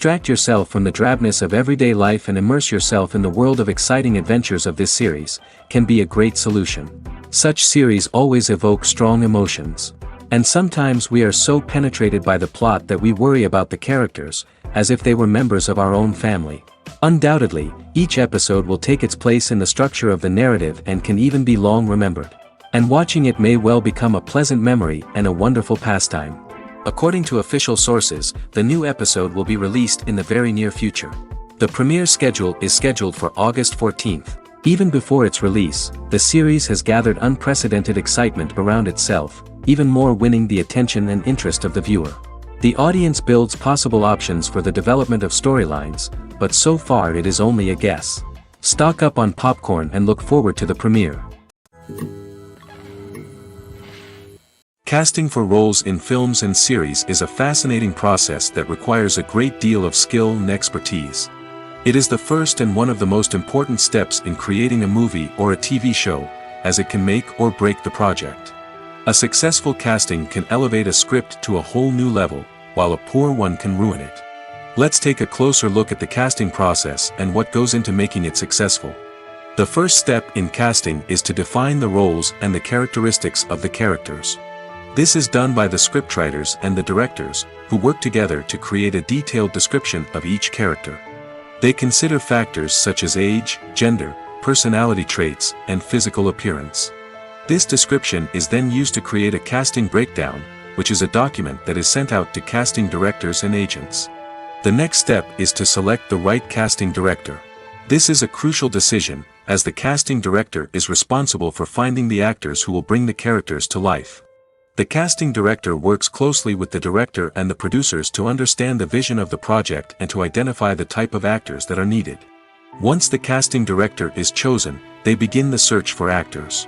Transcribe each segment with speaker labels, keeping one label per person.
Speaker 1: Distract yourself from the drabness of everyday life and immerse yourself in the world of exciting adventures of this series, can be a great solution. Such series always evoke strong emotions. And sometimes we are so penetrated by the plot that we worry about the characters, as if they were members of our own family. Undoubtedly, each episode will take its place in the structure of the narrative and can even be long remembered. And watching it may well become a pleasant memory and a wonderful pastime. According to official sources, the new episode will be released in the very near future. The premiere schedule is scheduled for August 14th. Even before its release, the series has gathered unprecedented excitement around itself, even more winning the attention and interest of the viewer. The audience builds possible options for the development of storylines, but so far it is only a guess. Stock up on popcorn and look forward to the premiere. Casting for roles in films and series is a fascinating process that requires a great deal of skill and expertise. It is the first and one of the most important steps in creating a movie or a TV show, as it can make or break the project. A successful casting can elevate a script to a whole new level, while a poor one can ruin it. Let's take a closer look at the casting process and what goes into making it successful. The first step in casting is to define the roles and the characteristics of the characters. This is done by the scriptwriters and the directors, who work together to create a detailed description of each character. They consider factors such as age, gender, personality traits, and physical appearance. This description is then used to create a casting breakdown, which is a document that is sent out to casting directors and agents. The next step is to select the right casting director. This is a crucial decision, as the casting director is responsible for finding the actors who will bring the characters to life. The casting director works closely with the director and the producers to understand the vision of the project and to identify the type of actors that are needed. Once the casting director is chosen, they begin the search for actors.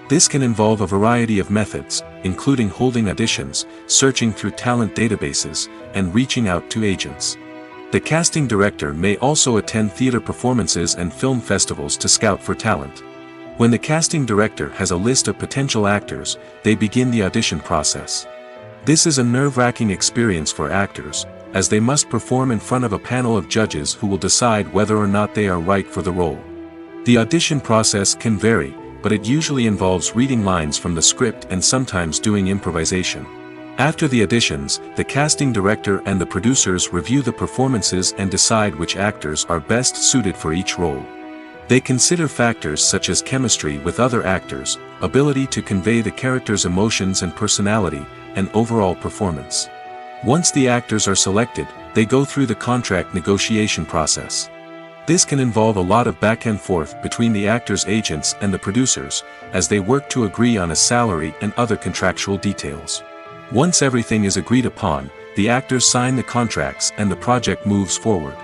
Speaker 1: This can involve a variety of methods, including holding auditions, searching through talent databases, and reaching out to agents. The casting director may also attend theater performances and film festivals to scout for talent. When the casting director has a list of potential actors, they begin the audition process. This is a nerve-wracking experience for actors, as they must perform in front of a panel of judges who will decide whether or not they are right for the role. The audition process can vary, but it usually involves reading lines from the script and sometimes doing improvisation. After the auditions, the casting director and the producers review the performances and decide which actors are best suited for each role. They consider factors such as chemistry with other actors, ability to convey the character's emotions and personality, and overall performance. Once the actors are selected, they go through the contract negotiation process. This can involve a lot of back and forth between the actors' agents and the producers, as they work to agree on a salary and other contractual details. Once everything is agreed upon, the actors sign the contracts and the project moves forward.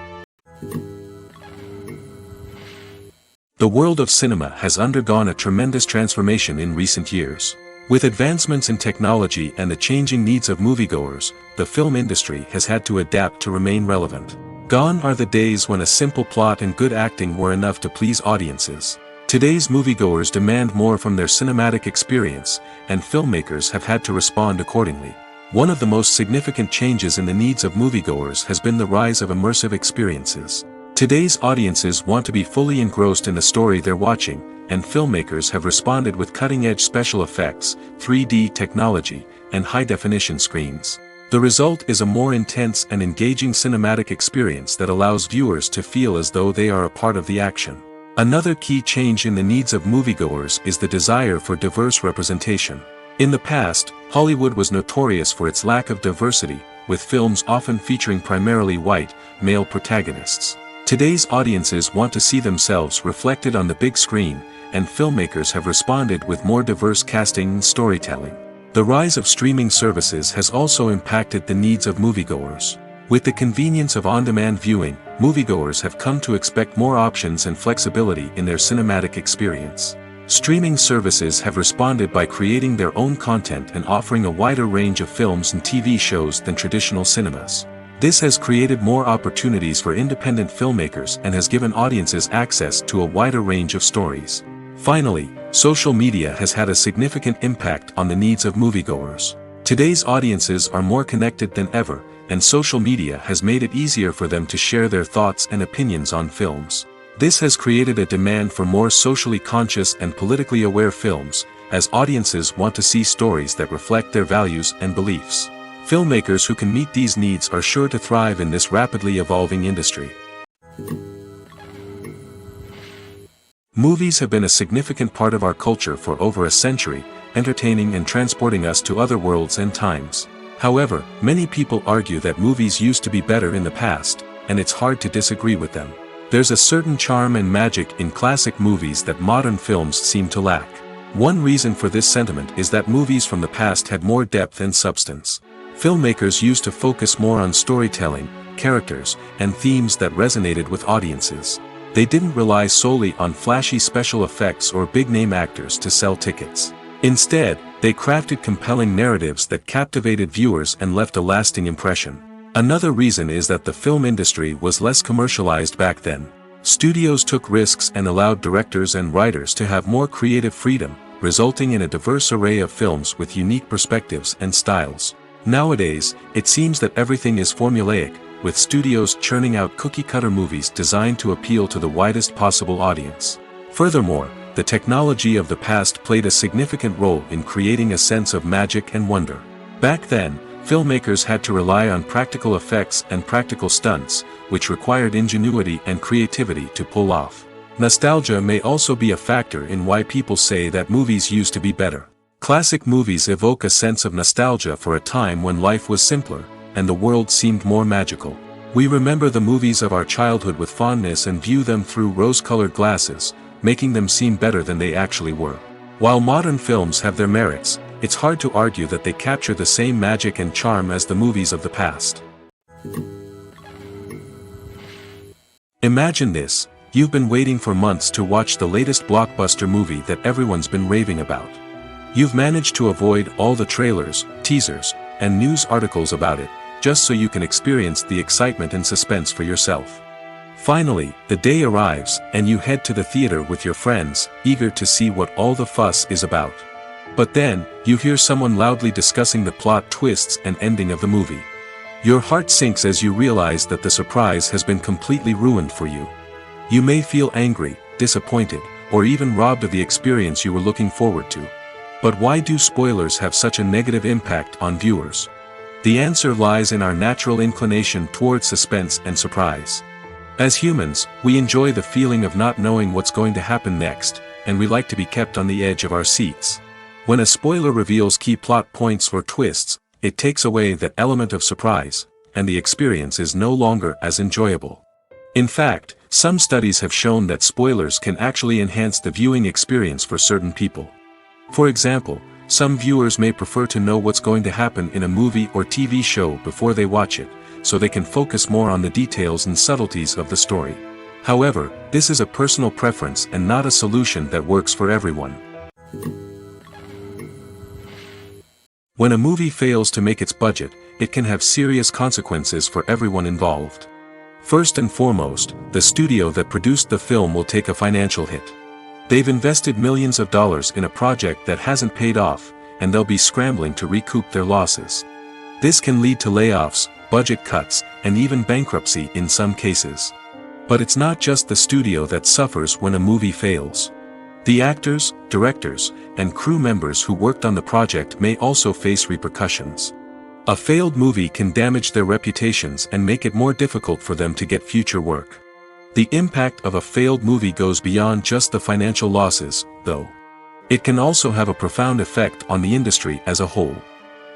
Speaker 1: The world of cinema has undergone a tremendous transformation in recent years. With advancements in technology and the changing needs of moviegoers, the film industry has had to adapt to remain relevant. Gone are the days when a simple plot and good acting were enough to please audiences. Today's moviegoers demand more from their cinematic experience, and filmmakers have had to respond accordingly. One of the most significant changes in the needs of moviegoers has been the rise of immersive experiences. Today's audiences want to be fully engrossed in the story they're watching, and filmmakers have responded with cutting-edge special effects, 3D technology, and high-definition screens. The result is a more intense and engaging cinematic experience that allows viewers to feel as though they are a part of the action. Another key change in the needs of moviegoers is the desire for diverse representation. In the past, Hollywood was notorious for its lack of diversity, with films often featuring primarily white, male protagonists. Today's audiences want to see themselves reflected on the big screen, and filmmakers have responded with more diverse casting and storytelling. The rise of streaming services has also impacted the needs of moviegoers. With the convenience of on-demand viewing, moviegoers have come to expect more options and flexibility in their cinematic experience. Streaming services have responded by creating their own content and offering a wider range of films and TV shows than traditional cinemas. This has created more opportunities for independent filmmakers and has given audiences access to a wider range of stories. Finally, social media has had a significant impact on the needs of moviegoers. Today's audiences are more connected than ever, and social media has made it easier for them to share their thoughts and opinions on films. This has created a demand for more socially conscious and politically aware films, as audiences want to see stories that reflect their values and beliefs. Filmmakers who can meet these needs are sure to thrive in this rapidly evolving industry. Movies have been a significant part of our culture for over a century, entertaining and transporting us to other worlds and times. However, many people argue that movies used to be better in the past, and it's hard to disagree with them. There's a certain charm and magic in classic movies that modern films seem to lack. One reason for this sentiment is that movies from the past had more depth and substance. Filmmakers used to focus more on storytelling, characters, and themes that resonated with audiences. They didn't rely solely on flashy special effects or big-name actors to sell tickets. Instead, they crafted compelling narratives that captivated viewers and left a lasting impression. Another reason is that the film industry was less commercialized back then. Studios took risks and allowed directors and writers to have more creative freedom, resulting in a diverse array of films with unique perspectives and styles. Nowadays, it seems that everything is formulaic, with studios churning out cookie-cutter movies designed to appeal to the widest possible audience. Furthermore, the technology of the past played a significant role in creating a sense of magic and wonder. Back then, filmmakers had to rely on practical effects and practical stunts, which required ingenuity and creativity to pull off. Nostalgia may also be a factor in why people say that movies used to be better. Classic movies evoke a sense of nostalgia for a time when life was simpler, and the world seemed more magical. We remember the movies of our childhood with fondness and view them through rose-colored glasses, making them seem better than they actually were. While modern films have their merits, it's hard to argue that they capture the same magic and charm as the movies of the past. Imagine this: you've been waiting for months to watch the latest blockbuster movie that everyone's been raving about. You've managed to avoid all the trailers, teasers, and news articles about it, just so you can experience the excitement and suspense for yourself. Finally, the day arrives, and you head to the theater with your friends, eager to see what all the fuss is about. But then, you hear someone loudly discussing the plot twists and ending of the movie. Your heart sinks as you realize that the surprise has been completely ruined for you. You may feel angry, disappointed, or even robbed of the experience you were looking forward to. But why do spoilers have such a negative impact on viewers? The answer lies in our natural inclination towards suspense and surprise. As humans, we enjoy the feeling of not knowing what's going to happen next, and we like to be kept on the edge of our seats. When a spoiler reveals key plot points or twists, it takes away that element of surprise, and the experience is no longer as enjoyable. In fact, some studies have shown that spoilers can actually enhance the viewing experience for certain people. For example, some viewers may prefer to know what's going to happen in a movie or TV show before they watch it, so they can focus more on the details and subtleties of the story. However, this is a personal preference and not a solution that works for everyone. When a movie fails to make its budget, it can have serious consequences for everyone involved. First and foremost, the studio that produced the film will take a financial hit. They've invested millions of dollars in a project that hasn't paid off, and they'll be scrambling to recoup their losses. This can lead to layoffs, budget cuts, and even bankruptcy in some cases. But it's not just the studio that suffers when a movie fails. The actors, directors, and crew members who worked on the project may also face repercussions. A failed movie can damage their reputations and make it more difficult for them to get future work. The impact of a failed movie goes beyond just the financial losses, though. It can also have a profound effect on the industry as a whole.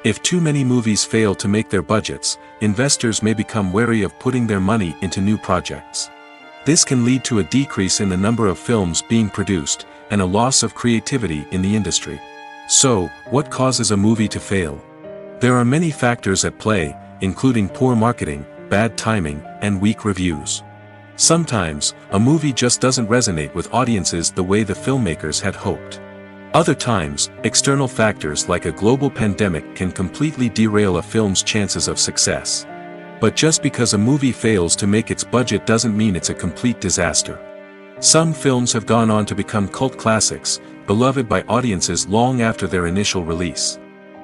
Speaker 1: If too many movies fail to make their budgets, investors may become wary of putting their money into new projects. This can lead to a decrease in the number of films being produced, and a loss of creativity in the industry. So, what causes a movie to fail? There are many factors at play, including poor marketing, bad timing, and weak reviews. Sometimes, a movie just doesn't resonate with audiences the way the filmmakers had hoped. Other times, external factors like a global pandemic can completely derail a film's chances of success. But just because a movie fails to make its budget doesn't mean it's a complete disaster. Some films have gone on to become cult classics, beloved by audiences long after their initial release.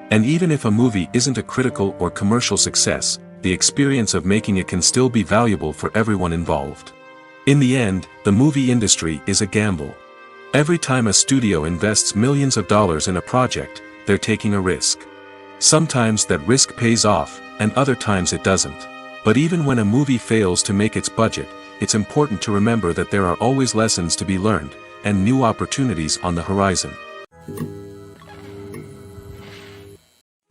Speaker 1: And even if a movie isn't a critical or commercial success, the experience of making it can still be valuable for everyone involved. In the end, the movie industry is a gamble. Every time a studio invests millions of dollars in a project, they're taking a risk. Sometimes that risk pays off, and other times it doesn't. But even when a movie fails to make its budget, it's important to remember that there are always lessons to be learned, and new opportunities on the horizon.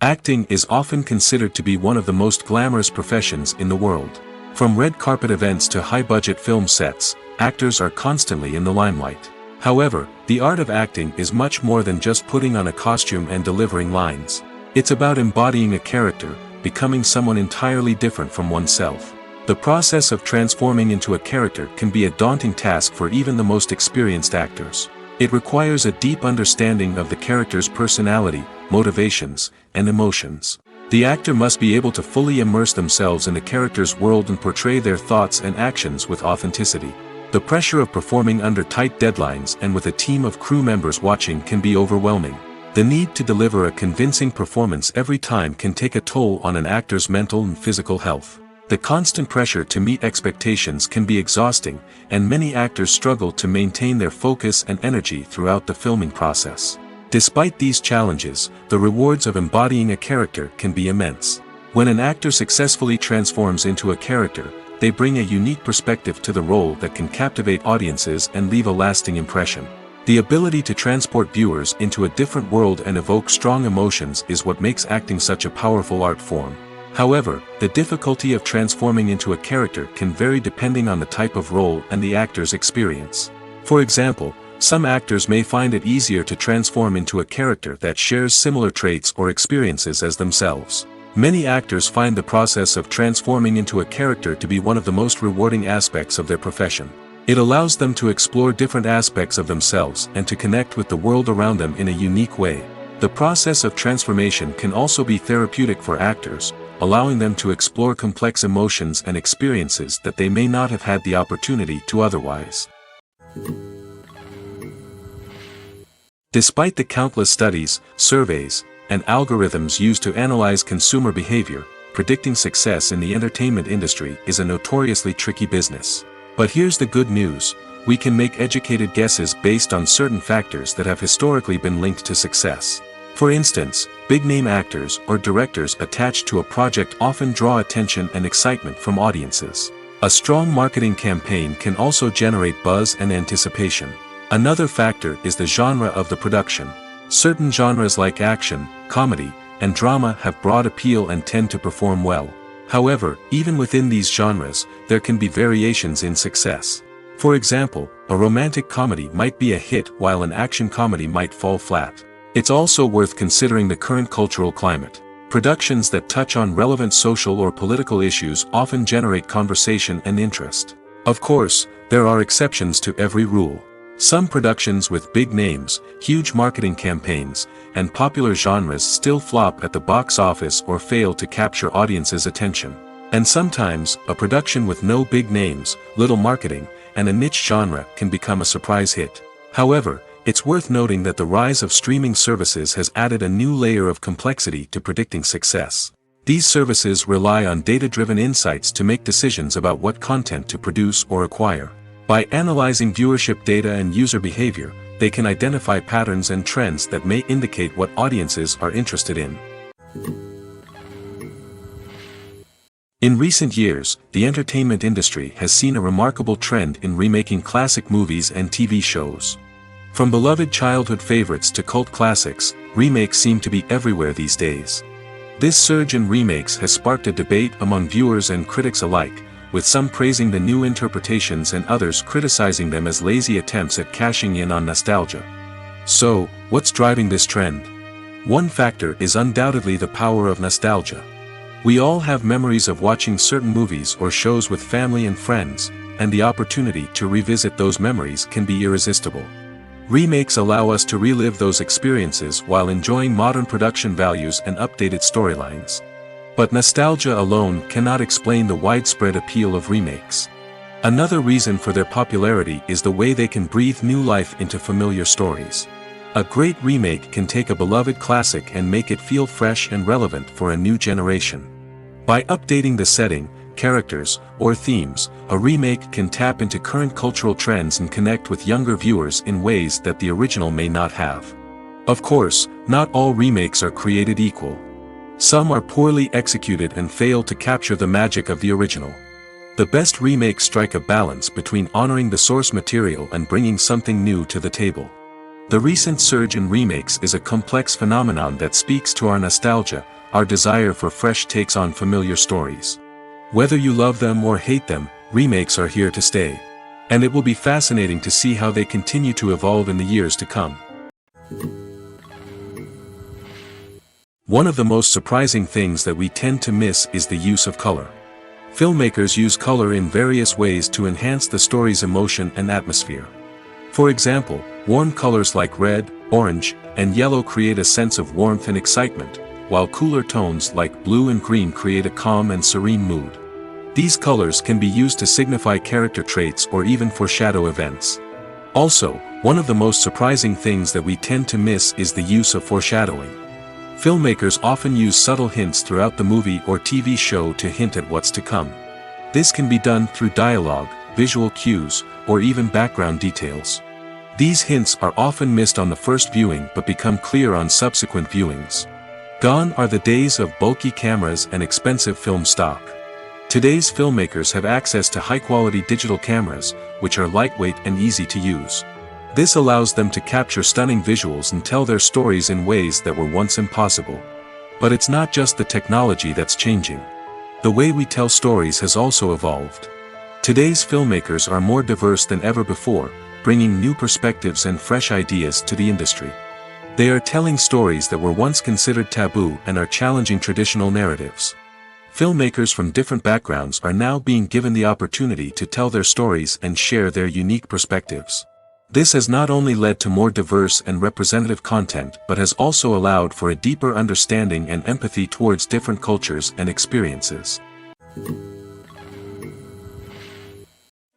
Speaker 1: Acting is often considered to be one of the most glamorous professions in the world. From red carpet events to high-budget film sets, actors are constantly in the limelight. However, the art of acting is much more than just putting on a costume and delivering lines. It's about embodying a character, becoming someone entirely different from oneself. The process of transforming into a character can be a daunting task for even the most experienced actors. It requires a deep understanding of the character's personality, motivations, and emotions. The actor must be able to fully immerse themselves in the character's world and portray their thoughts and actions with authenticity. The pressure of performing under tight deadlines and with a team of crew members watching can be overwhelming. The need to deliver a convincing performance every time can take a toll on an actor's mental and physical health. The constant pressure to meet expectations can be exhausting, and many actors struggle to maintain their focus and energy throughout the filming process. Despite these challenges, the rewards of embodying a character can be immense. When an actor successfully transforms into a character, they bring a unique perspective to the role that can captivate audiences and leave a lasting impression. The ability to transport viewers into a different world and evoke strong emotions is what makes acting such a powerful art form. However, the difficulty of transforming into a character can vary depending on the type of role and the actor's experience. For example, some actors may find it easier to transform into a character that shares similar traits or experiences as themselves. Many actors find the process of transforming into a character to be one of the most rewarding aspects of their profession. It allows them to explore different aspects of themselves and to connect with the world around them in a unique way. The process of transformation can also be therapeutic for actors, allowing them to explore complex emotions and experiences that they may not have had the opportunity to otherwise. Despite the countless studies, surveys, and algorithms used to analyze consumer behavior, predicting success in the entertainment industry is a notoriously tricky business. But here's the good news: we can make educated guesses based on certain factors that have historically been linked to success. For instance, big-name actors or directors attached to a project often draw attention and excitement from audiences. A strong marketing campaign can also generate buzz and anticipation. Another factor is the genre of the production. Certain genres like action, comedy, and drama have broad appeal and tend to perform well. However, even within these genres, there can be variations in success. For example, a romantic comedy might be a hit while an action comedy might fall flat. It's also worth considering the current cultural climate. Productions that touch on relevant social or political issues often generate conversation and interest. Of course, there are exceptions to every rule. Some productions with big names, huge marketing campaigns, and popular genres still flop at the box office or fail to capture audiences' attention. And sometimes, a production with no big names, little marketing, and a niche genre can become a surprise hit. However, it's worth noting that the rise of streaming services has added a new layer of complexity to predicting success. These services rely on data-driven insights to make decisions about what content to produce or acquire. By analyzing viewership data and user behavior, they can identify patterns and trends that may indicate what audiences are interested in. In recent years, the entertainment industry has seen a remarkable trend in remaking classic movies and TV shows. From beloved childhood favorites to cult classics, remakes seem to be everywhere these days. This surge in remakes has sparked a debate among viewers and critics alike, with some praising the new interpretations and others criticizing them as lazy attempts at cashing in on nostalgia. So, what's driving this trend? One factor is undoubtedly the power of nostalgia. We all have memories of watching certain movies or shows with family and friends, and the opportunity to revisit those memories can be irresistible. Remakes allow us to relive those experiences while enjoying modern production values and updated storylines. But nostalgia alone cannot explain the widespread appeal of remakes. Another reason for their popularity is the way they can breathe new life into familiar stories. A great remake can take a beloved classic and make it feel fresh and relevant for a new generation. By updating the setting, characters, or themes, a remake can tap into current cultural trends and connect with younger viewers in ways that the original may not have. Of course, not all remakes are created equal. Some are poorly executed and fail to capture the magic of the original. The best remakes strike a balance between honoring the source material and bringing something new to the table. The recent surge in remakes is a complex phenomenon that speaks to our nostalgia, our desire for fresh takes on familiar stories. Whether you love them or hate them, remakes are here to stay. And it will be fascinating to see how they continue to evolve in the years to come. One of the most surprising things that we tend to miss is the use of color. Filmmakers use color in various ways to enhance the story's emotion and atmosphere. For example, warm colors like red, orange, and yellow create a sense of warmth and excitement, while cooler tones like blue and green create a calm and serene mood. These colors can be used to signify character traits or even foreshadow events. Also, one of the most surprising things that we tend to miss is the use of foreshadowing. Filmmakers often use subtle hints throughout the movie or TV show to hint at what's to come. This can be done through dialogue, visual cues, or even background details. These hints are often missed on the first viewing but become clear on subsequent viewings. Gone are the days of bulky cameras and expensive film stock. Today's filmmakers have access to high-quality digital cameras, which are lightweight and easy to use. This allows them to capture stunning visuals and tell their stories in ways that were once impossible. But it's not just the technology that's changing. The way we tell stories has also evolved. Today's filmmakers are more diverse than ever before, bringing new perspectives and fresh ideas to the industry. They are telling stories that were once considered taboo and are challenging traditional narratives. Filmmakers from different backgrounds are now being given the opportunity to tell their stories and share their unique perspectives. This has not only led to more diverse and representative content but has also allowed for a deeper understanding and empathy towards different cultures and experiences.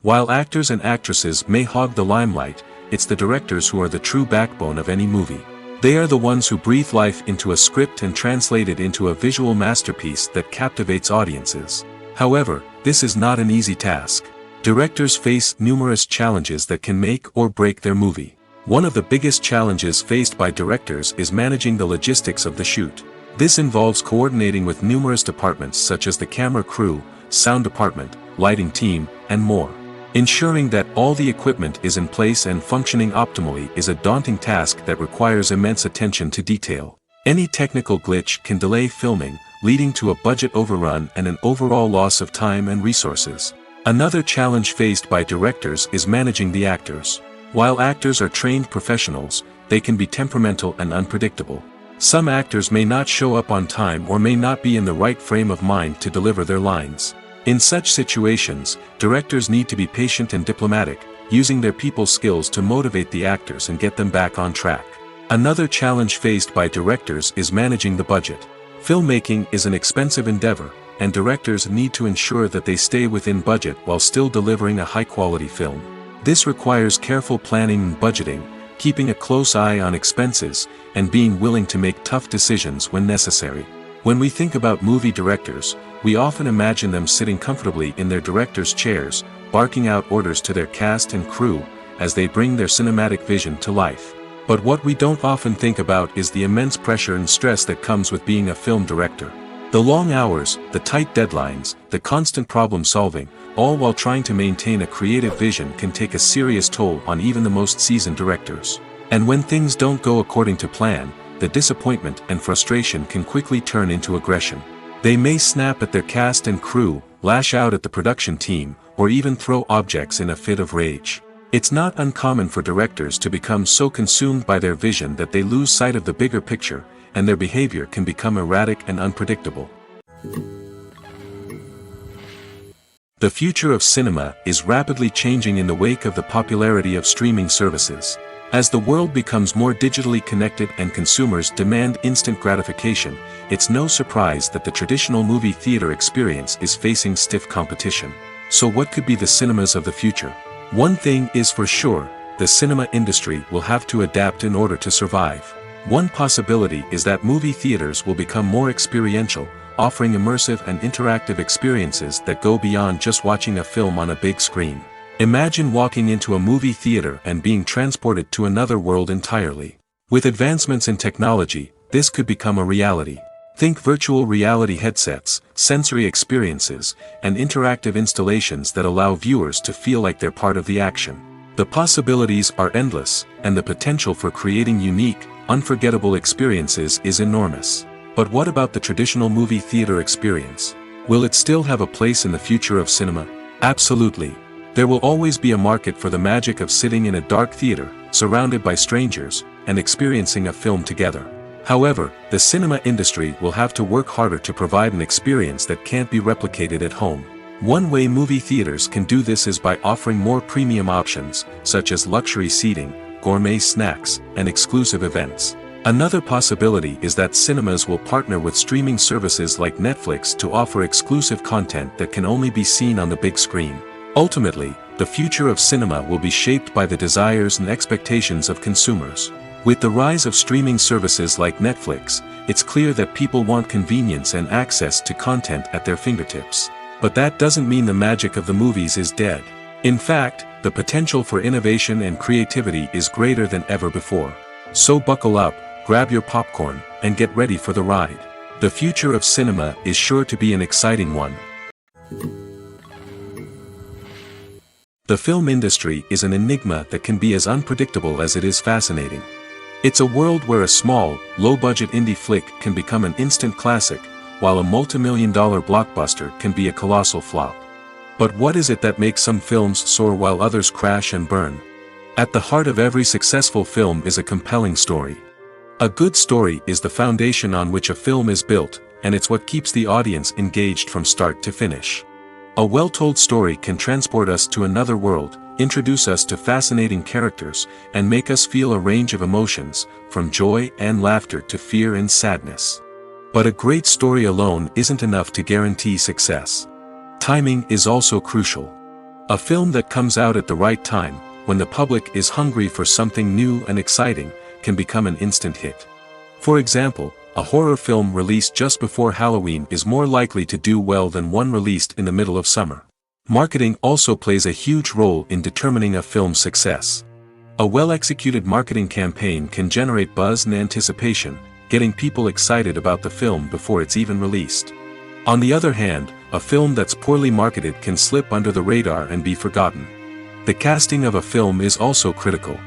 Speaker 1: While actors and actresses may hog the limelight, it's the directors who are the true backbone of any movie. They are the ones who breathe life into a script and translate it into a visual masterpiece that captivates audiences. However, this is not an easy task. Directors face numerous challenges that can make or break their movie. One of the biggest challenges faced by directors is managing the logistics of the shoot. This involves coordinating with numerous departments such as the camera crew, sound department, lighting team, and more. Ensuring that all the equipment is in place and functioning optimally is a daunting task that requires immense attention to detail. Any technical glitch can delay filming, leading to a budget overrun and an overall loss of time and resources. Another challenge faced by directors is managing the actors. While actors are trained professionals, they can be temperamental and unpredictable. Some actors may not show up on time or may not be in the right frame of mind to deliver their lines. In such situations, directors need to be patient and diplomatic, using their people skills to motivate the actors and get them back on track. Another challenge faced by directors is managing the budget. Filmmaking is an expensive endeavor, and directors need to ensure that they stay within budget while still delivering a high-quality film. This requires careful planning and budgeting, keeping a close eye on expenses, and being willing to make tough decisions when necessary. When we think about movie directors, we often imagine them sitting comfortably in their director's chairs, barking out orders to their cast and crew, as they bring their cinematic vision to life. But what we don't often think about is the immense pressure and stress that comes with being a film director. The long hours, the tight deadlines, the constant problem solving, all while trying to maintain a creative vision can take a serious toll on even the most seasoned directors. And when things don't go according to plan, the disappointment and frustration can quickly turn into aggression. They may snap at their cast and crew, lash out at the production team, or even throw objects in a fit of rage. It's not uncommon for directors to become so consumed by their vision that they lose sight of the bigger picture, and their behavior can become erratic and unpredictable. The future of cinema is rapidly changing in the wake of the popularity of streaming services. As the world becomes more digitally connected and consumers demand instant gratification, it's no surprise that the traditional movie theater experience is facing stiff competition. So what could be the cinemas of the future? One thing is for sure, the cinema industry will have to adapt in order to survive. One possibility is that movie theaters will become more experiential, offering immersive and interactive experiences that go beyond just watching a film on a big screen. Imagine walking into a movie theater and being transported to another world entirely. With advancements in technology, this could become a reality. Think virtual reality headsets, sensory experiences, and interactive installations that allow viewers to feel like they're part of the action. The possibilities are endless, and the potential for creating unique, unforgettable experiences is enormous. But what about the traditional movie theater experience? Will it still have a place in the future of cinema? Absolutely. There will always be a market for the magic of sitting in a dark theater, surrounded by strangers, and experiencing a film together. However, the cinema industry will have to work harder to provide an experience that can't be replicated at home. One way movie theaters can do this is by offering more premium options, such as luxury seating, gourmet snacks, and exclusive events. Another possibility is that cinemas will partner with streaming services like Netflix to offer exclusive content that can only be seen on the big screen. Ultimately, the future of cinema will be shaped by the desires and expectations of consumers. With the rise of streaming services like Netflix, it's clear that people want convenience and access to content at their fingertips. But that doesn't mean the magic of the movies is dead. In fact, the potential for innovation and creativity is greater than ever before. So buckle up, grab your popcorn, and get ready for the ride. The future of cinema is sure to be an exciting one. The film industry is an enigma that can be as unpredictable as it is fascinating. It's a world where a small, low-budget indie flick can become an instant classic, while a multi-million-dollar blockbuster can be a colossal flop. But what is it that makes some films soar while others crash and burn? At the heart of every successful film is a compelling story. A good story is the foundation on which a film is built, and it's what keeps the audience engaged from start to finish. A well-told story can transport us to another world, introduce us to fascinating characters, and make us feel a range of emotions, from joy and laughter to fear and sadness. But a great story alone isn't enough to guarantee success. Timing is also crucial. A film that comes out at the right time, when the public is hungry for something new and exciting, can become an instant hit. For example, a horror film released just before Halloween is more likely to do well than one released in the middle of summer. Marketing also plays a huge role in determining a film's success. A well-executed marketing campaign can generate buzz and anticipation, getting people excited about the film before it's even released. On the other hand, a film that's poorly marketed can slip under the radar and be forgotten. The casting of a film is also critical.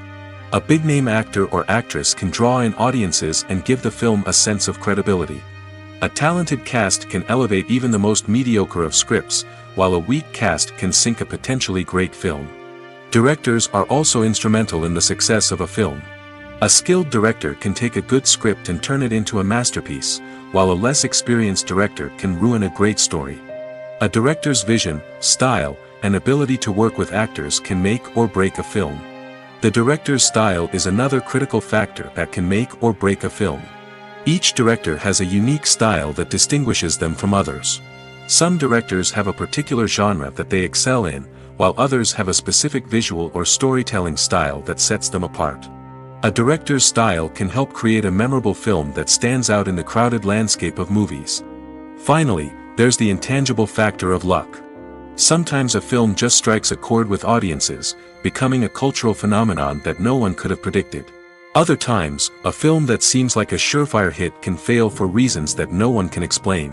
Speaker 1: A big-name actor or actress can draw in audiences and give the film a sense of credibility. A talented cast can elevate even the most mediocre of scripts, while a weak cast can sink a potentially great film. Directors are also instrumental in the success of a film. A skilled director can take a good script and turn it into a masterpiece, while a less experienced director can ruin a great story. A director's vision, style, and ability to work with actors can make or break a film. The director's style is another critical factor that can make or break a film. Each director has a unique style that distinguishes them from others. Some directors have a particular genre that they excel in, while others have a specific visual or storytelling style that sets them apart. A director's style can help create a memorable film that stands out in the crowded landscape of movies. Finally, there's the intangible factor of luck. Sometimes a film just strikes a chord with audiences, becoming a cultural phenomenon that no one could have predicted. Other times, a film that seems like a surefire hit can fail for reasons that no one can explain.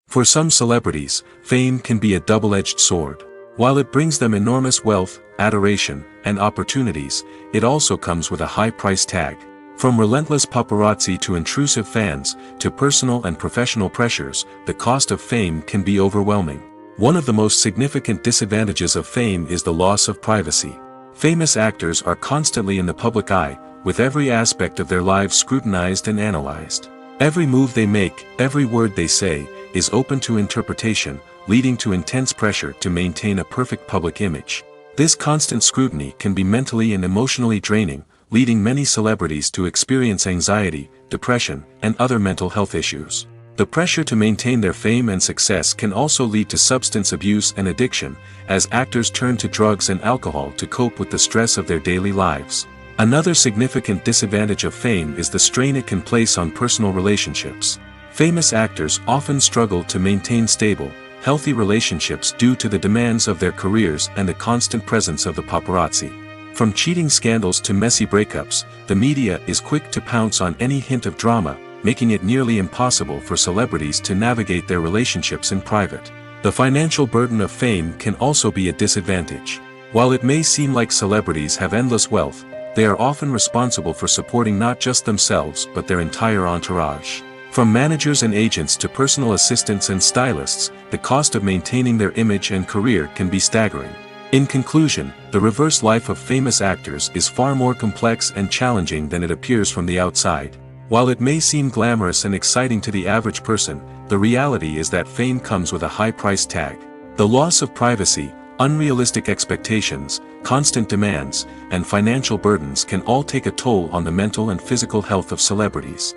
Speaker 1: For some celebrities, fame can be a double-edged sword. While it brings them enormous wealth, adoration, and opportunities, it also comes with a high price tag. From relentless paparazzi to intrusive fans, to personal and professional pressures, the cost of fame can be overwhelming. One of the most significant disadvantages of fame is the loss of privacy. Famous actors are constantly in the public eye, with every aspect of their lives scrutinized and analyzed. Every move they make, every word they say, is open to interpretation, leading to intense pressure to maintain a perfect public image. This constant scrutiny can be mentally and emotionally draining, leading many celebrities to experience anxiety, depression, and other mental health issues. The pressure to maintain their fame and success can also lead to substance abuse and addiction, as actors turn to drugs and alcohol to cope with the stress of their daily lives. Another significant disadvantage of fame is the strain it can place on personal relationships. Famous actors often struggle to maintain stable, healthy relationships due to the demands of their careers and the constant presence of the paparazzi. From cheating scandals to messy breakups, the media is quick to pounce on any hint of drama, making it nearly impossible for celebrities to navigate their relationships in private. The financial burden of fame can also be a disadvantage. While it may seem like celebrities have endless wealth, they are often responsible for supporting not just themselves but their entire entourage. From managers and agents to personal assistants and stylists, the cost of maintaining their image and career can be staggering. In conclusion, the reverse life of famous actors is far more complex and challenging than it appears from the outside. While it may seem glamorous and exciting to the average person, the reality is that fame comes with a high price tag. The loss of privacy, unrealistic expectations, constant demands, and financial burdens can all take a toll on the mental and physical health of celebrities.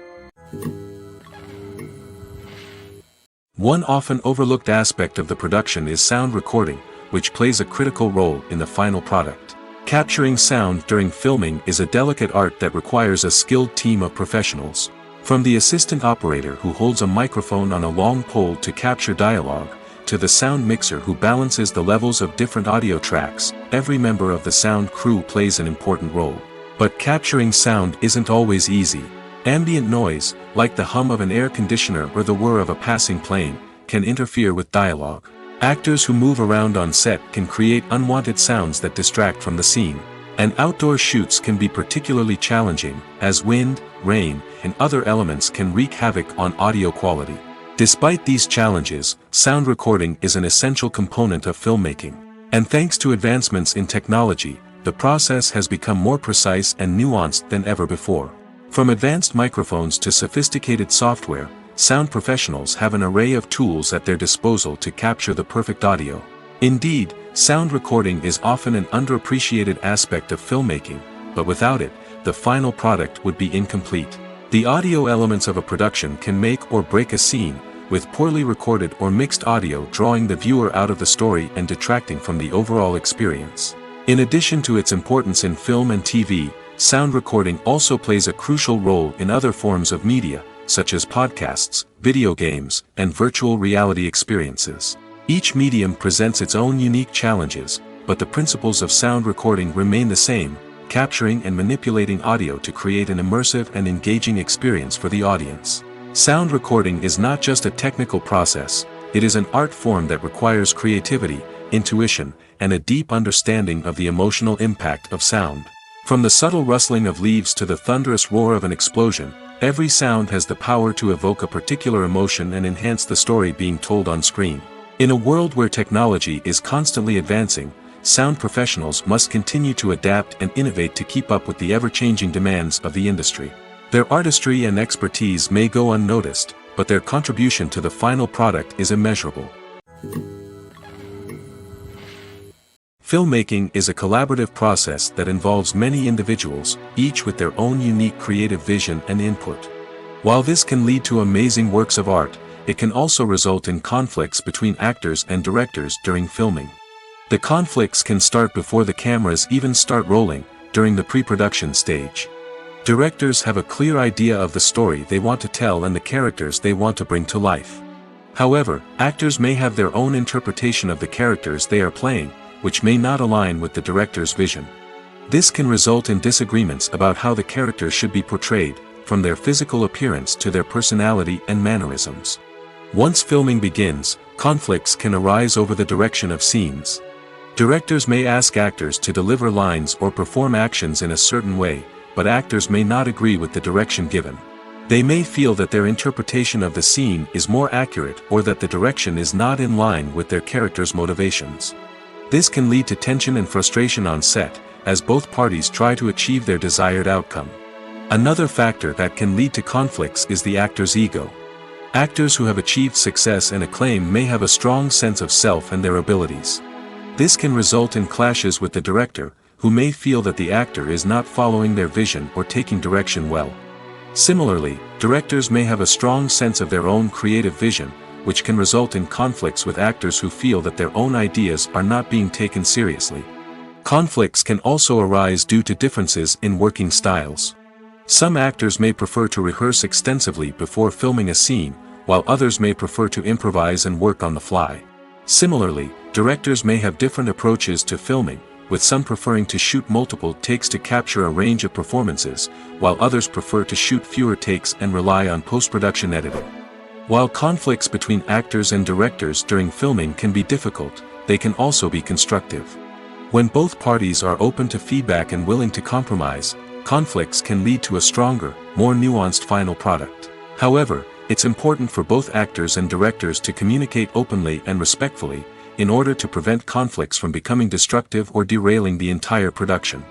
Speaker 1: One often overlooked aspect of the production is sound recording, which plays a critical role in the final product. Capturing sound during filming is a delicate art that requires a skilled team of professionals. From the assistant operator who holds a microphone on a long pole to capture dialogue, to the sound mixer who balances the levels of different audio tracks, every member of the sound crew plays an important role. But capturing sound isn't always easy. Ambient noise, like the hum of an air conditioner or the whir of a passing plane, can interfere with dialogue. Actors who move around on set can create unwanted sounds that distract from the scene. And outdoor shoots can be particularly challenging, as wind, rain, and other elements can wreak havoc on audio quality. Despite these challenges, sound recording is an essential component of filmmaking. And thanks to advancements in technology, the process has become more precise and nuanced than ever before. From advanced microphones to sophisticated software, sound professionals have an array of tools at their disposal to capture the perfect audio. Indeed, sound recording is often an underappreciated aspect of filmmaking, but without it, the final product would be incomplete. The audio elements of a production can make or break a scene, with poorly recorded or mixed audio drawing the viewer out of the story and detracting from the overall experience. In addition to its importance in film and TV, sound recording also plays a crucial role in other forms of media, such as podcasts, video games, and virtual reality experiences. Each medium presents its own unique challenges, but the principles of sound recording remain the same, capturing and manipulating audio to create an immersive and engaging experience for the audience. Sound recording is not just a technical process, it is an art form that requires creativity, intuition, and a deep understanding of the emotional impact of sound. From the subtle rustling of leaves to the thunderous roar of an explosion, every sound has the power to evoke a particular emotion and enhance the story being told on screen. In a world where technology is constantly advancing, sound professionals must continue to adapt and innovate to keep up with the ever-changing demands of the industry. Their artistry and expertise may go unnoticed, but their contribution to the final product is immeasurable. Filmmaking is a collaborative process that involves many individuals, each with their own unique creative vision and input. While this can lead to amazing works of art, it can also result in conflicts between actors and directors during filming. The conflicts can start before the cameras even start rolling, during the pre-production stage. Directors have a clear idea of the story they want to tell and the characters they want to bring to life. However, actors may have their own interpretation of the characters they are playing, which may not align with the director's vision. This can result in disagreements about how the characters should be portrayed, from their physical appearance to their personality and mannerisms. Once filming begins, conflicts can arise over the direction of scenes. Directors may ask actors to deliver lines or perform actions in a certain way, but actors may not agree with the direction given. They may feel that their interpretation of the scene is more accurate or that the direction is not in line with their character's motivations. This can lead to tension and frustration on set, as both parties try to achieve their desired outcome. Another factor that can lead to conflicts is the actor's ego. Actors who have achieved success and acclaim may have a strong sense of self and their abilities. This can result in clashes with the director, who may feel that the actor is not following their vision or taking direction well. Similarly, directors may have a strong sense of their own creative vision, which can result in conflicts with actors who feel that their own ideas are not being taken seriously. Conflicts can also arise due to differences in working styles. Some actors may prefer to rehearse extensively before filming a scene, while others may prefer to improvise and work on the fly. Similarly, directors may have different approaches to filming, with some preferring to shoot multiple takes to capture a range of performances, while others prefer to shoot fewer takes and rely on post-production editing. While conflicts between actors and directors during filming can be difficult, they can also be constructive. When both parties are open to feedback and willing to compromise, conflicts can lead to a stronger, more nuanced final product. However, it's important for both actors and directors to communicate openly and respectfully, in order to prevent conflicts from becoming destructive or derailing the entire production.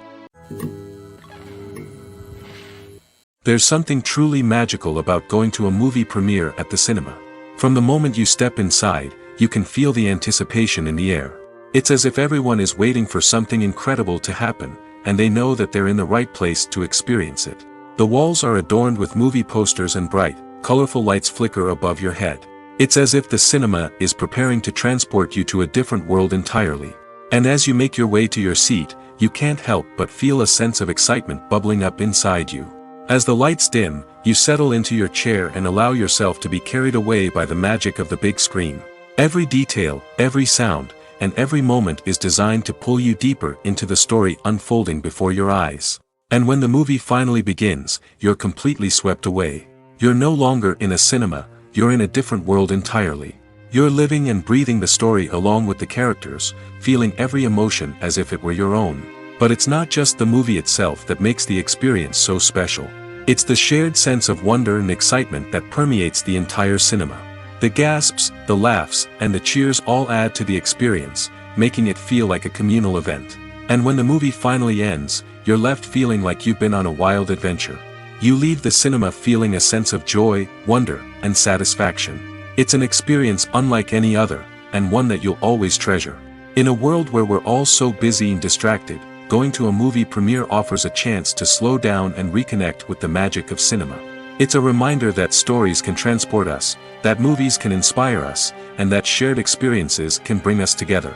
Speaker 1: There's something truly magical about going to a movie premiere at the cinema. From the moment you step inside, you can feel the anticipation in the air. It's as if everyone is waiting for something incredible to happen, and they know that they're in the right place to experience it. The walls are adorned with movie posters and bright, colorful lights flicker above your head. It's as if the cinema is preparing to transport you to a different world entirely. And as you make your way to your seat, you can't help but feel a sense of excitement bubbling up inside you. As the lights dim, you settle into your chair and allow yourself to be carried away by the magic of the big screen. Every detail, every sound, and every moment is designed to pull you deeper into the story unfolding before your eyes. And when the movie finally begins, you're completely swept away. You're no longer in a cinema, you're in a different world entirely. You're living and breathing the story along with the characters, feeling every emotion as if it were your own. But it's not just the movie itself that makes the experience so special. It's the shared sense of wonder and excitement that permeates the entire cinema. The gasps, the laughs, and the cheers all add to the experience, making it feel like a communal event. And when the movie finally ends, you're left feeling like you've been on a wild adventure. You leave the cinema feeling a sense of joy, wonder, and satisfaction. It's an experience unlike any other, and one that you'll always treasure. In a world where we're all so busy and distracted, going to a movie premiere offers a chance to slow down and reconnect with the magic of cinema. It's a reminder that stories can transport us, that movies can inspire us, and that shared experiences can bring us together.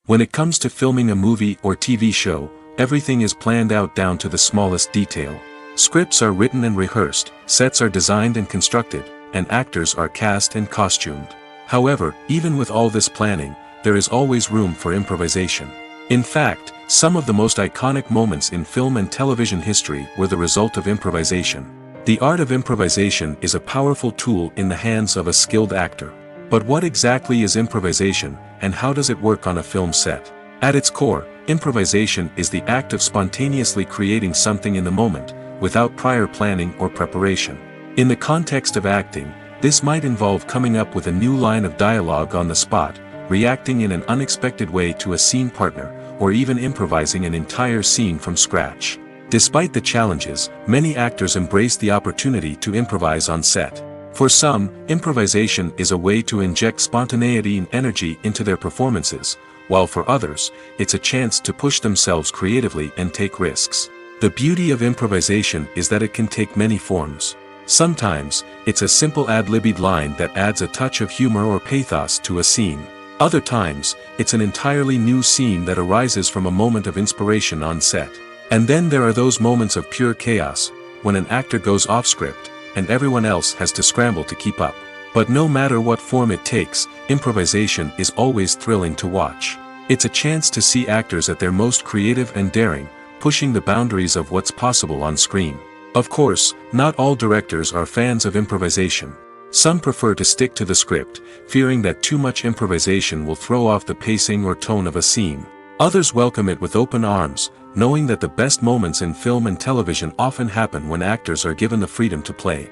Speaker 1: When it comes to filming a movie or TV show, everything is planned out down to the smallest detail. Scripts are written and rehearsed, sets are designed and constructed, and actors are cast and costumed. However, even with all this planning, there is always room for improvisation. In fact, some of the most iconic moments in film and television history were the result of improvisation. The art of improvisation is a powerful tool in the hands of a skilled actor. But what exactly is improvisation, and how does it work on a film set? At its core, improvisation is the act of spontaneously creating something in the moment, without prior planning or preparation. In the context of acting, this might involve coming up with a new line of dialogue on the spot, reacting in an unexpected way to a scene partner, or even improvising an entire scene from scratch. Despite the challenges, many actors embrace the opportunity to improvise on set. For some, improvisation is a way to inject spontaneity and energy into their performances, while for others, it's a chance to push themselves creatively and take risks. The beauty of improvisation is that it can take many forms. Sometimes, it's a simple ad-libbed line that adds a touch of humor or pathos to a scene. Other times, it's an entirely new scene that arises from a moment of inspiration on set. And then there are those moments of pure chaos, when an actor goes off script, and everyone else has to scramble to keep up. But no matter what form it takes, improvisation is always thrilling to watch. It's a chance to see actors at their most creative and daring, pushing the boundaries of what's possible on screen. Of course, not all directors are fans of improvisation. Some prefer to stick to the script, fearing that too much improvisation will throw off the pacing or tone of a scene. Others welcome it with open arms, knowing that the best moments in film and television often happen when actors are given the freedom to play.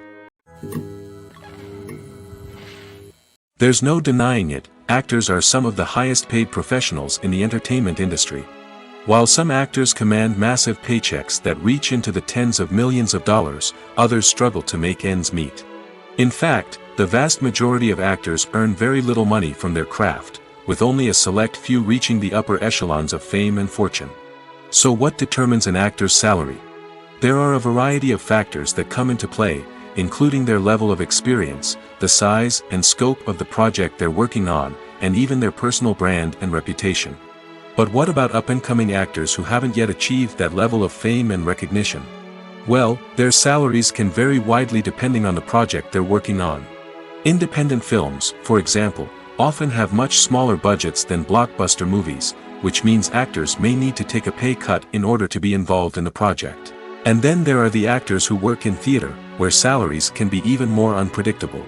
Speaker 1: There's no denying it, actors are some of the highest paid professionals in the entertainment industry. While some actors command massive paychecks that reach into the tens of millions of dollars, others struggle to make ends meet. In fact, the vast majority of actors earn very little money from their craft, with only a select few reaching the upper echelons of fame and fortune. So what determines an actor's salary? There are a variety of factors that come into play, including their level of experience, the size and scope of the project they're working on, and even their personal brand and reputation. But what about up-and-coming actors who haven't yet achieved that level of fame and recognition? Well, their salaries can vary widely depending on the project they're working on. Independent films, for example, often have much smaller budgets than blockbuster movies, which means actors may need to take a pay cut in order to be involved in the project. And then there are the actors who work in theater, where salaries can be even more unpredictable.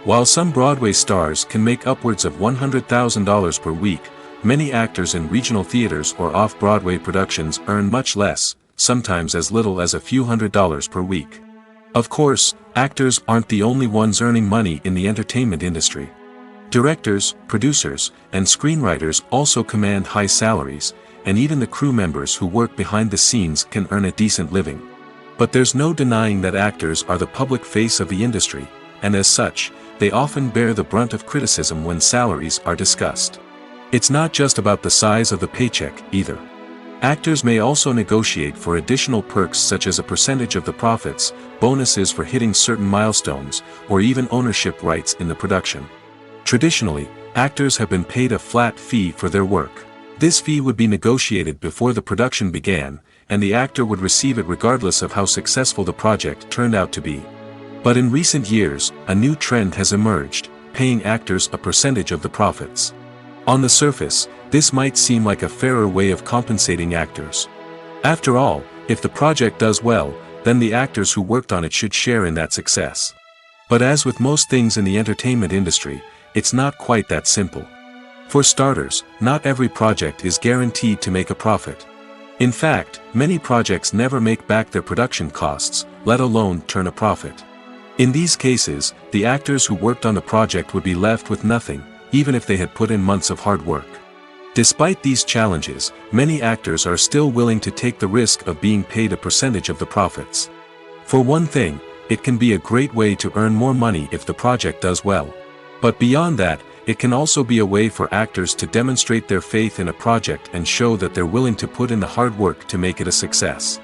Speaker 1: While some Broadway stars can make upwards of $100,000 per week, many actors in regional theaters or off-Broadway productions earn much less, sometimes as little as a few $100s per week. Of course, actors aren't the only ones earning money in the entertainment industry. Directors, producers, and screenwriters also command high salaries, and even the crew members who work behind the scenes can earn a decent living. But there's no denying that actors are the public face of the industry, and as such, they often bear the brunt of criticism when salaries are discussed. It's not just about the size of the paycheck, either. Actors may also negotiate for additional perks such as a percentage of the profits, bonuses for hitting certain milestones, or even ownership rights in the production. Traditionally, actors have been paid a flat fee for their work. This fee would be negotiated before the production began, and the actor would receive it regardless of how successful the project turned out to be. But in recent years, a new trend has emerged, paying actors a percentage of the profits. On the surface, this might seem like a fairer way of compensating actors. After all, if the project does well, then the actors who worked on it should share in that success. But as with most things in the entertainment industry, it's not quite that simple. For starters, not every project is guaranteed to make a profit. In fact, many projects never make back their production costs, let alone turn a profit. In these cases, the actors who worked on the project would be left with nothing, even if they had put in months of hard work. Despite these challenges, many actors are still willing to take the risk of being paid a percentage of the profits. For one thing, it can be a great way to earn more money if the project does well. But beyond that, it can also be a way for actors to demonstrate their faith in a project and show that they're willing to put in the hard work to make it a success.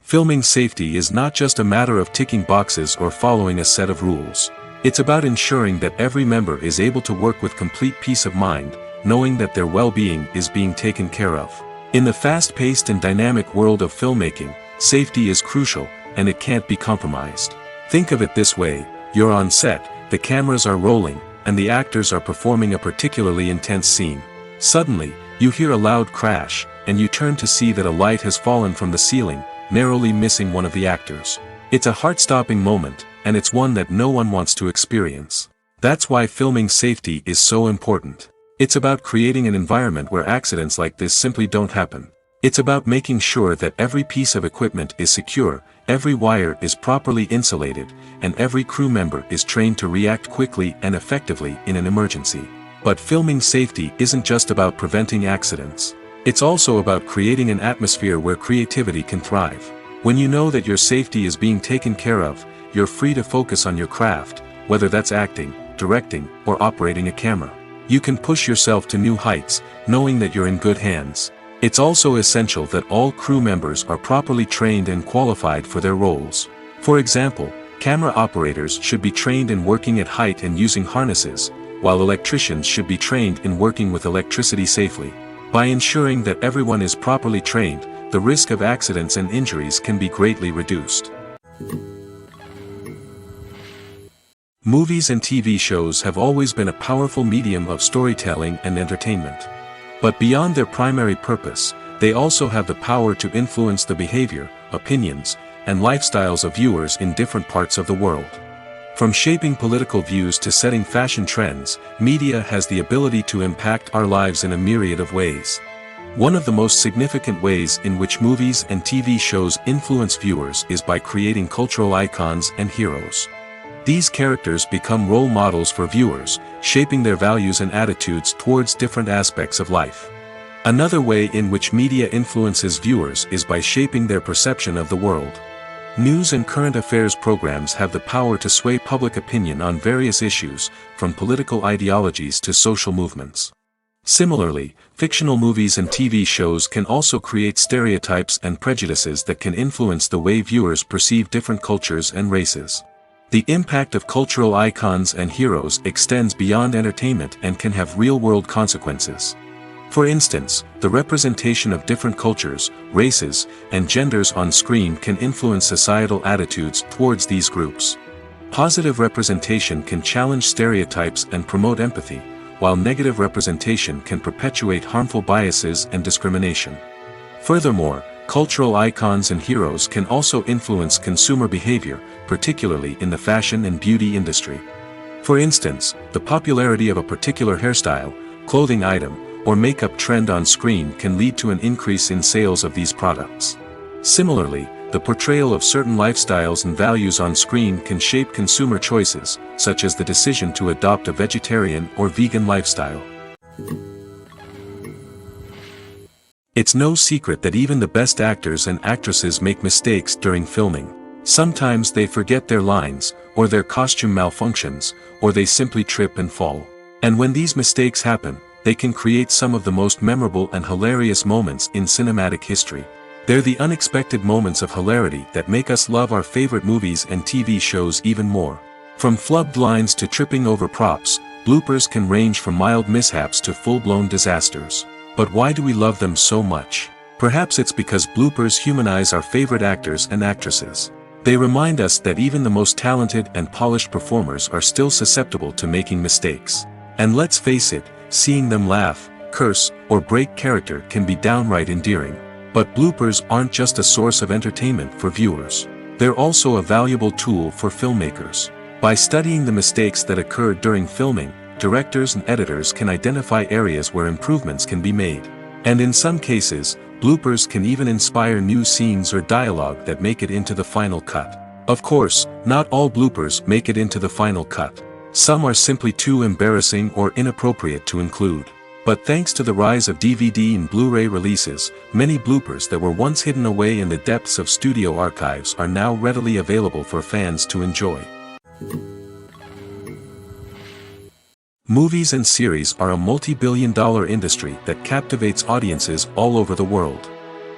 Speaker 1: Filming safety is not just a matter of ticking boxes or following a set of rules. It's about ensuring that every member is able to work with complete peace of mind, knowing that their well-being is being taken care of. In the fast-paced and dynamic world of filmmaking, safety is crucial, and it can't be compromised. Think of it this way: you're on set, the cameras are rolling, and the actors are performing a particularly intense scene. Suddenly, you hear a loud crash, and you turn to see that a light has fallen from the ceiling, narrowly missing one of the actors. It's a heart-stopping moment, and it's one that no one wants to experience. That's why filming safety is so important. It's about creating an environment where accidents like this simply don't happen. It's about making sure that every piece of equipment is secure, every wire is properly insulated, and every crew member is trained to react quickly and effectively in an emergency. But filming safety isn't just about preventing accidents. It's also about creating an atmosphere where creativity can thrive. When you know that your safety is being taken care of, you're free to focus on your craft, whether that's acting, directing, or operating a camera. You can push yourself to new heights, knowing that you're in good hands. It's also essential that all crew members are properly trained and qualified for their roles. For example, camera operators should be trained in working at height and using harnesses, while electricians should be trained in working with electricity safely. By ensuring that everyone is properly trained, the risk of accidents and injuries can be greatly reduced. Movies and TV shows have always been a powerful medium of storytelling and entertainment. But beyond their primary purpose, they also have the power to influence the behavior, opinions, and lifestyles of viewers in different parts of the world. From shaping political views to setting fashion trends, media has the ability to impact our lives in a myriad of ways. One of the most significant ways in which movies and TV shows influence viewers is by creating cultural icons and heroes. These characters become role models for viewers, shaping their values and attitudes towards different aspects of life. Another way in which media influences viewers is by shaping their perception of the world. News and current affairs programs have the power to sway public opinion on various issues, from political ideologies to social movements. Similarly, fictional movies and TV shows can also create stereotypes and prejudices that can influence the way viewers perceive different cultures and races. The impact of cultural icons and heroes extends beyond entertainment and can have real-world consequences. For instance, the representation of different cultures, races, and genders on screen can influence societal attitudes towards these groups. Positive representation can challenge stereotypes and promote empathy, while negative representation can perpetuate harmful biases and discrimination. Furthermore, cultural icons and heroes can also influence consumer behavior, particularly in the fashion and beauty industry. For instance, the popularity of a particular hairstyle, clothing item, or makeup trend on screen can lead to an increase in sales of these products. Similarly, the portrayal of certain lifestyles and values on screen can shape consumer choices, such as the decision to adopt a vegetarian or vegan lifestyle. It's no secret that even the best actors and actresses make mistakes during filming. Sometimes they forget their lines, or their costume malfunctions, or they simply trip and fall. And when these mistakes happen, they can create some of the most memorable and hilarious moments in cinematic history. They're the unexpected moments of hilarity that make us love our favorite movies and TV shows even more. From flubbed lines to tripping over props, bloopers can range from mild mishaps to full-blown disasters. But why do we love them so much? Perhaps it's because bloopers humanize our favorite actors and actresses. They remind us that even the most talented and polished performers are still susceptible to making mistakes. And let's face it, seeing them laugh, curse, or break character can be downright endearing. But bloopers aren't just a source of entertainment for viewers. They're also a valuable tool for filmmakers. By studying the mistakes that occurred during filming, directors and editors can identify areas where improvements can be made. And in some cases, bloopers can even inspire new scenes or dialogue that make it into the final cut. Of course, not all bloopers make it into the final cut. Some are simply too embarrassing or inappropriate to include. But thanks to the rise of DVD and Blu-ray releases, many bloopers that were once hidden away in the depths of studio archives are now readily available for fans to enjoy. Movies and series are a multi-billion-dollar industry that captivates audiences all over the world.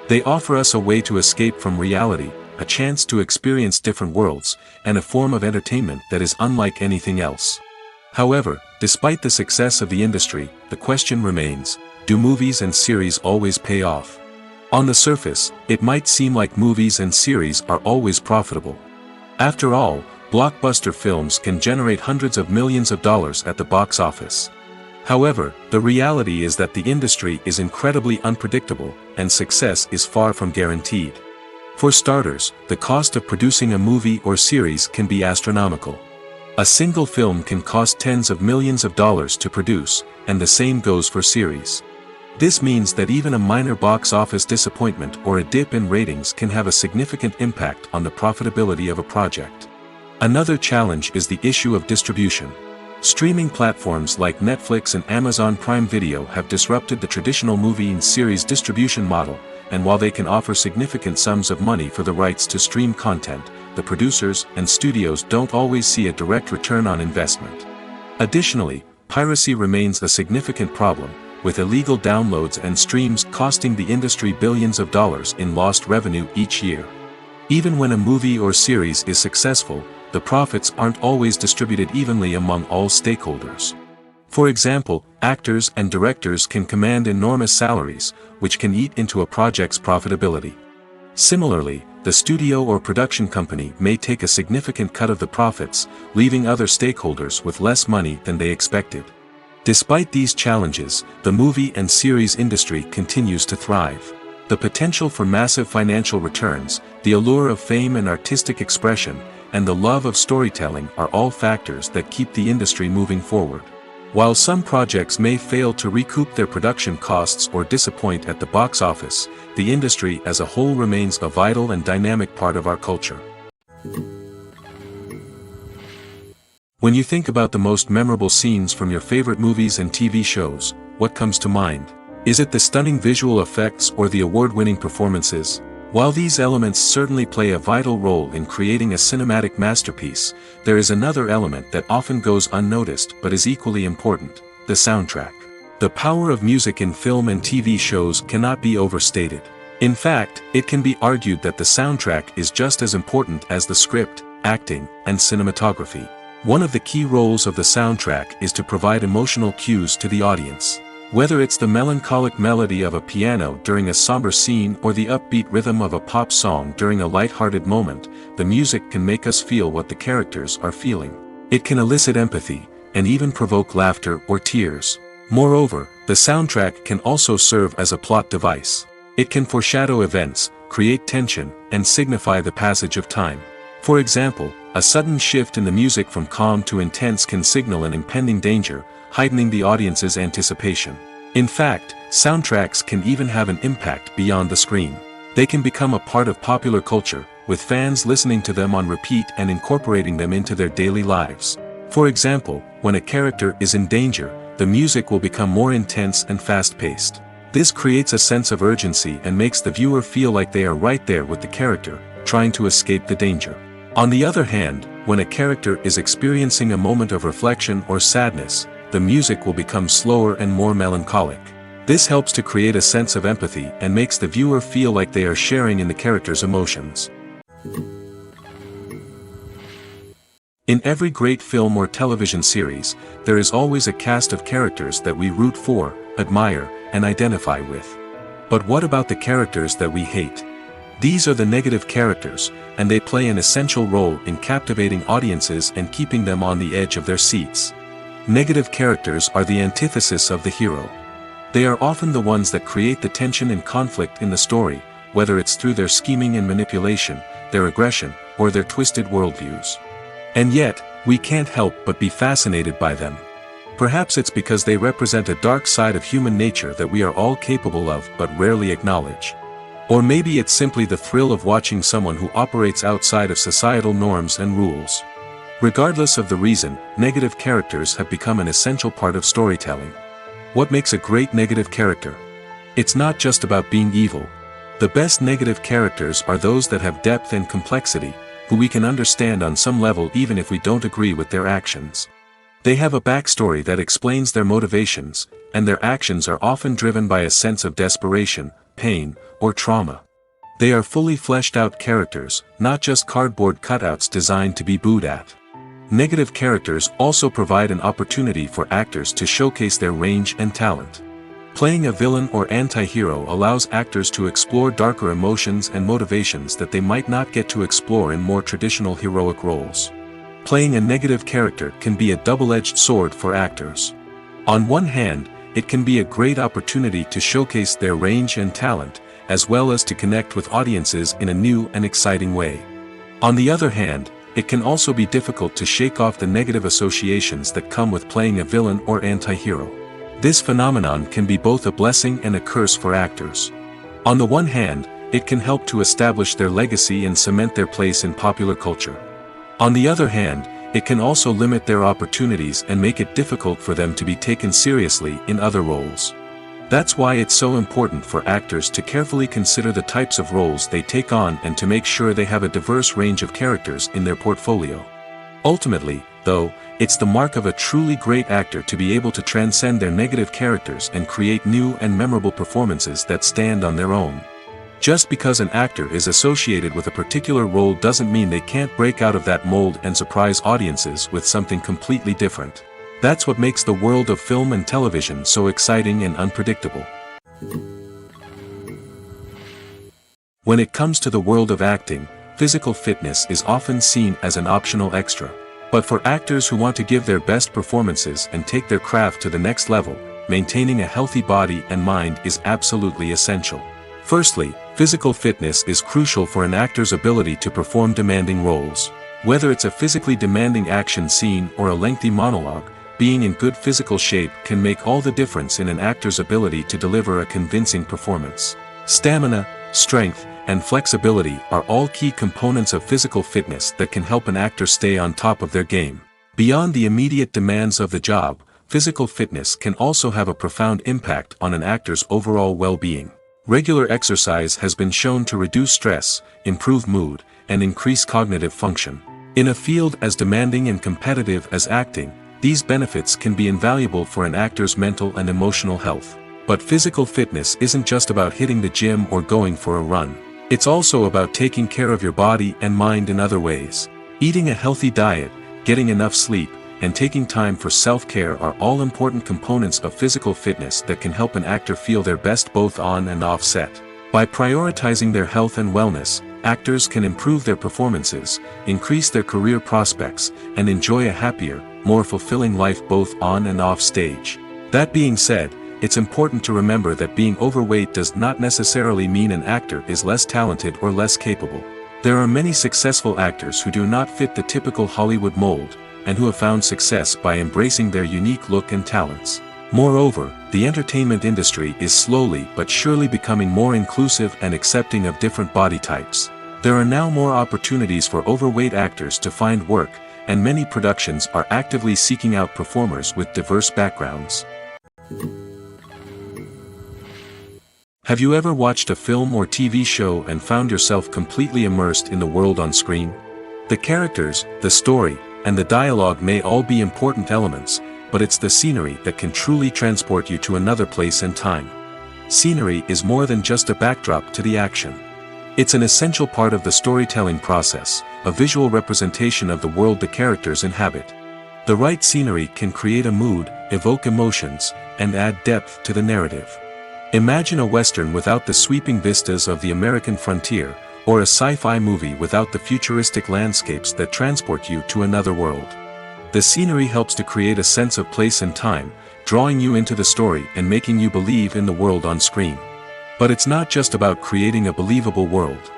Speaker 1: They offer us a way to escape from reality, a chance to experience different worlds, and a form of entertainment that is unlike anything else. However, despite the success of the industry, the question remains, do movies and series always pay off? On the surface, it might seem like movies and series are always profitable. After all, blockbuster films can generate hundreds of millions of dollars at the box office. However, the reality is that the industry is incredibly unpredictable, and success is far from guaranteed. For starters, the cost of producing a movie or series can be astronomical. A single film can cost tens of millions of dollars to produce, and the same goes for series. This means that even a minor box office disappointment or a dip in ratings can have a significant impact on the profitability of a project. Another challenge is the issue of distribution. Streaming platforms like Netflix and Amazon Prime Video have disrupted the traditional movie and series distribution model, and while they can offer significant sums of money for the rights to stream content, the producers and studios don't always see a direct return on investment. Additionally, piracy remains a significant problem, with illegal downloads and streams costing the industry billions of dollars in lost revenue each year. Even when a movie or series is successful, the profits aren't always distributed evenly among all stakeholders. For example, actors and directors can command enormous salaries, which can eat into a project's profitability. Similarly, the studio or production company may take a significant cut of the profits, leaving other stakeholders with less money than they expected. Despite these challenges, the movie and series industry continues to thrive. The potential for massive financial returns, the allure of fame and artistic expression, and the love of storytelling are all factors that keep the industry moving forward. While some projects may fail to recoup their production costs or disappoint at the box office, the industry as a whole remains a vital and dynamic part of our culture. When you think about the most memorable scenes from your favorite movies and TV shows, what comes to mind? Is it the stunning visual effects or the award-winning performances? While these elements certainly play a vital role in creating a cinematic masterpiece, there is another element that often goes unnoticed but is equally important: the soundtrack. The power of music in film and TV shows cannot be overstated. In fact, it can be argued that the soundtrack is just as important as the script, acting, and cinematography. One of the key roles of the soundtrack is to provide emotional cues to the audience. Whether it's the melancholic melody of a piano during a somber scene or the upbeat rhythm of a pop song during a light-hearted moment, the music can make us feel what the characters are feeling. It can elicit empathy, and even provoke laughter or tears. Moreover, the soundtrack can also serve as a plot device. It can foreshadow events, create tension, and signify the passage of time. For example, a sudden shift in the music from calm to intense can signal an impending danger, heightening the audience's anticipation. In fact, soundtracks can even have an impact beyond the screen. They can become a part of popular culture, with fans listening to them on repeat and incorporating them into their daily lives. For example, when a character is in danger, the music will become more intense and fast-paced. This creates a sense of urgency and makes the viewer feel like they are right there with the character, trying to escape the danger. On the other hand, when a character is experiencing a moment of reflection or sadness, the music will become slower and more melancholic. This helps to create a sense of empathy and makes the viewer feel like they are sharing in the character's emotions. In every great film or television series, there is always a cast of characters that we root for, admire, and identify with. But what about the characters that we hate? These are the negative characters, and they play an essential role in captivating audiences and keeping them on the edge of their seats. Negative characters are the antithesis of the hero. They are often the ones that create the tension and conflict in the story, whether it's through their scheming and manipulation, their aggression, or their twisted worldviews. And yet, we can't help but be fascinated by them. Perhaps it's because they represent a dark side of human nature that we are all capable of but rarely acknowledge. Or maybe it's simply the thrill of watching someone who operates outside of societal norms and rules. Regardless of the reason, negative characters have become an essential part of storytelling. What makes a great negative character? It's not just about being evil. The best negative characters are those that have depth and complexity, who we can understand on some level even if we don't agree with their actions. They have a backstory that explains their motivations, and their actions are often driven by a sense of desperation, pain, or trauma. They are fully fleshed out characters, not just cardboard cutouts designed to be booed at. Negative characters also provide an opportunity for actors to showcase their range and talent. Playing a villain or anti-hero allows actors to explore darker emotions and motivations that they might not get to explore in more traditional heroic roles. Playing a negative character can be a double-edged sword for actors. On one hand, it can be a great opportunity to showcase their range and talent, as well as to connect with audiences in a new and exciting way. On the other hand, it can also be difficult to shake off the negative associations that come with playing a villain or anti-hero. This phenomenon can be both a blessing and a curse for actors. On the one hand, it can help to establish their legacy and cement their place in popular culture. On the other hand, it can also limit their opportunities and make it difficult for them to be taken seriously in other roles. That's why it's so important for actors to carefully consider the types of roles they take on and to make sure they have a diverse range of characters in their portfolio. Ultimately, though, it's the mark of a truly great actor to be able to transcend their negative characters and create new and memorable performances that stand on their own. Just because an actor is associated with a particular role doesn't mean they can't break out of that mold and surprise audiences with something completely different. That's what makes the world of film and television so exciting and unpredictable. When it comes to the world of acting, physical fitness is often seen as an optional extra. But for actors who want to give their best performances and take their craft to the next level, maintaining a healthy body and mind is absolutely essential. Firstly, physical fitness is crucial for an actor's ability to perform demanding roles. Whether it's a physically demanding action scene or a lengthy monologue, being in good physical shape can make all the difference in an actor's ability to deliver a convincing performance. Stamina, strength, and flexibility are all key components of physical fitness that can help an actor stay on top of their game. Beyond the immediate demands of the job, physical fitness can also have a profound impact on an actor's overall well-being. Regular exercise has been shown to reduce stress, improve mood, and increase cognitive function. In a field as demanding and competitive as acting, these benefits can be invaluable for an actor's mental and emotional health. But physical fitness isn't just about hitting the gym or going for a run. It's also about taking care of your body and mind in other ways. Eating a healthy diet, getting enough sleep, and taking time for self-care are all important components of physical fitness that can help an actor feel their best both on and off set. By prioritizing their health and wellness, actors can improve their performances, increase their career prospects, and enjoy a happier, more fulfilling life both on and off stage. That being said, it's important to remember that being overweight does not necessarily mean an actor is less talented or less capable. There are many successful actors who do not fit the typical Hollywood mold, and who have found success by embracing their unique look and talents. Moreover, the entertainment industry is slowly but surely becoming more inclusive and accepting of different body types. There are now more opportunities for overweight actors to find work, and many productions are actively seeking out performers with diverse backgrounds. Have you ever watched a film or TV show and found yourself completely immersed in the world on screen? The characters, the story, and the dialogue may all be important elements, but it's the scenery that can truly transport you to another place and time. Scenery is more than just a backdrop to the action. It's an essential part of the storytelling process, a visual representation of the world the characters inhabit. The right scenery can create a mood, evoke emotions, and add depth to the narrative. Imagine a Western without the sweeping vistas of the American frontier, or a sci-fi movie without the futuristic landscapes that transport you to another world. The scenery helps to create a sense of place and time, drawing you into the story and making you believe in the world on screen. But it's not just about creating a believable world.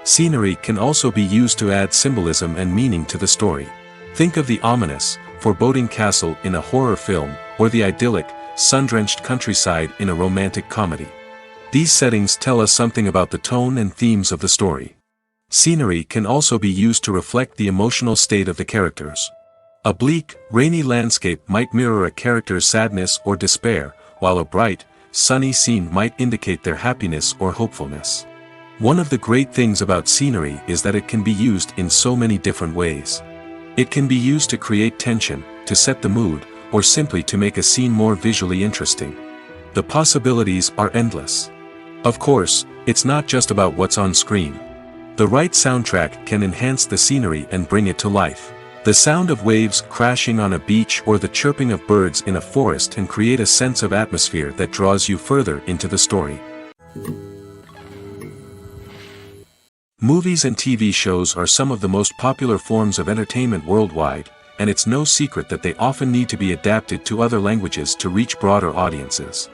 Speaker 1: Scenery can also be used to add symbolism and meaning to the story. Think of the ominous, foreboding castle in a horror film, or the idyllic, sun-drenched countryside in a romantic comedy. These settings tell us something about the tone and themes of the story. Scenery can also be used to reflect the emotional state of the characters. A bleak, rainy landscape might mirror a character's sadness or despair, while a bright, sunny scene might indicate their happiness or hopefulness. One of the great things about scenery is that it can be used in so many different ways. It can be used to create tension, to set the mood, or simply to make a scene more visually interesting. The possibilities are endless. Of course, it's not just about what's on screen. The right soundtrack can enhance the scenery and bring it to life. The sound of waves crashing on a beach or the chirping of birds in a forest can create a sense of atmosphere that draws you further into the story. Movies and TV shows are some of the most popular forms of entertainment worldwide, and it's no secret that they often need to be adapted to other languages to reach broader audiences.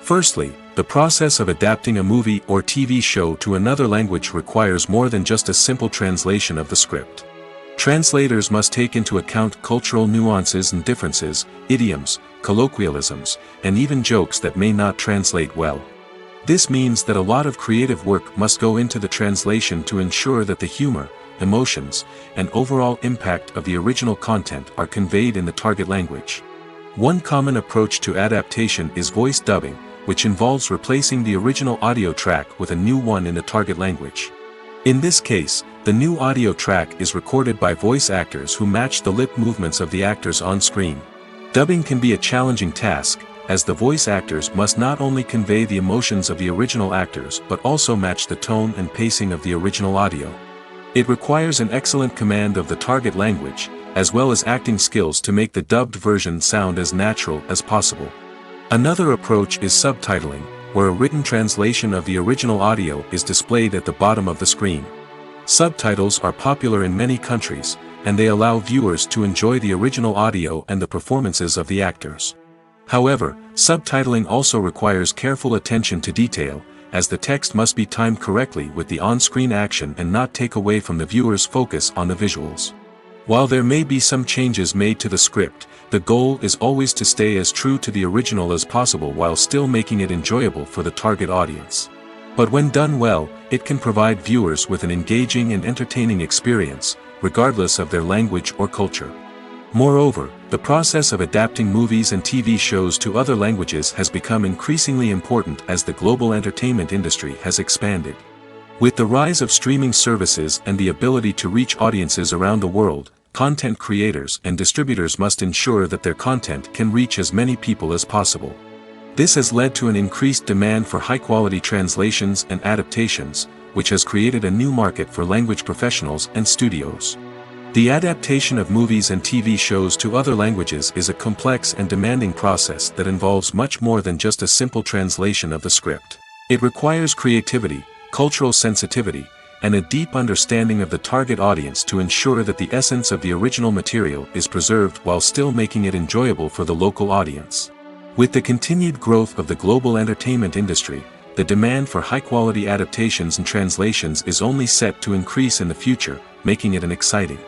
Speaker 1: Firstly, the process of adapting a movie or TV show to another language requires more than just a simple translation of the script. Translators must take into account cultural nuances and differences, idioms, colloquialisms, and even jokes that may not translate well. This means that a lot of creative work must go into the translation to ensure that the humor, emotions, and overall impact of the original content are conveyed in the target language. One common approach to adaptation is voice dubbing, which involves replacing the original audio track with a new one in the target language. In this case, the new audio track is recorded by voice actors who match the lip movements of the actors on screen. Dubbing can be a challenging task, as the voice actors must not only convey the emotions of the original actors but also match the tone and pacing of the original audio. It requires an excellent command of the target language, as well as acting skills to make the dubbed version sound as natural as possible. Another approach is subtitling, where a written translation of the original audio is displayed at the bottom of the screen. Subtitles are popular in many countries, and they allow viewers to enjoy the original audio and the performances of the actors. However, subtitling also requires careful attention to detail, as the text must be timed correctly with the on-screen action and not take away from the viewer's focus on the visuals. While there may be some changes made to the script, the goal is always to stay as true to the original as possible while still making it enjoyable for the target audience. But when done well, it can provide viewers with an engaging and entertaining experience, regardless of their language or culture. Moreover, the process of adapting movies and TV shows to other languages has become increasingly important as the global entertainment industry has expanded. With the rise of streaming services and the ability to reach audiences around the world, content creators and distributors must ensure that their content can reach as many people as possible. This has led to an increased demand for high-quality translations and adaptations, which has created a new market for language professionals and studios. The adaptation of movies and TV shows to other languages is a complex and demanding process that involves much more than just a simple translation of the script. It requires creativity, cultural sensitivity, and a deep understanding of the target audience to ensure that the essence of the original material is preserved while still making it enjoyable for the local audience. With the continued growth of the global entertainment industry, the demand for high-quality adaptations and translations is only set to increase in the future, making it an exciting.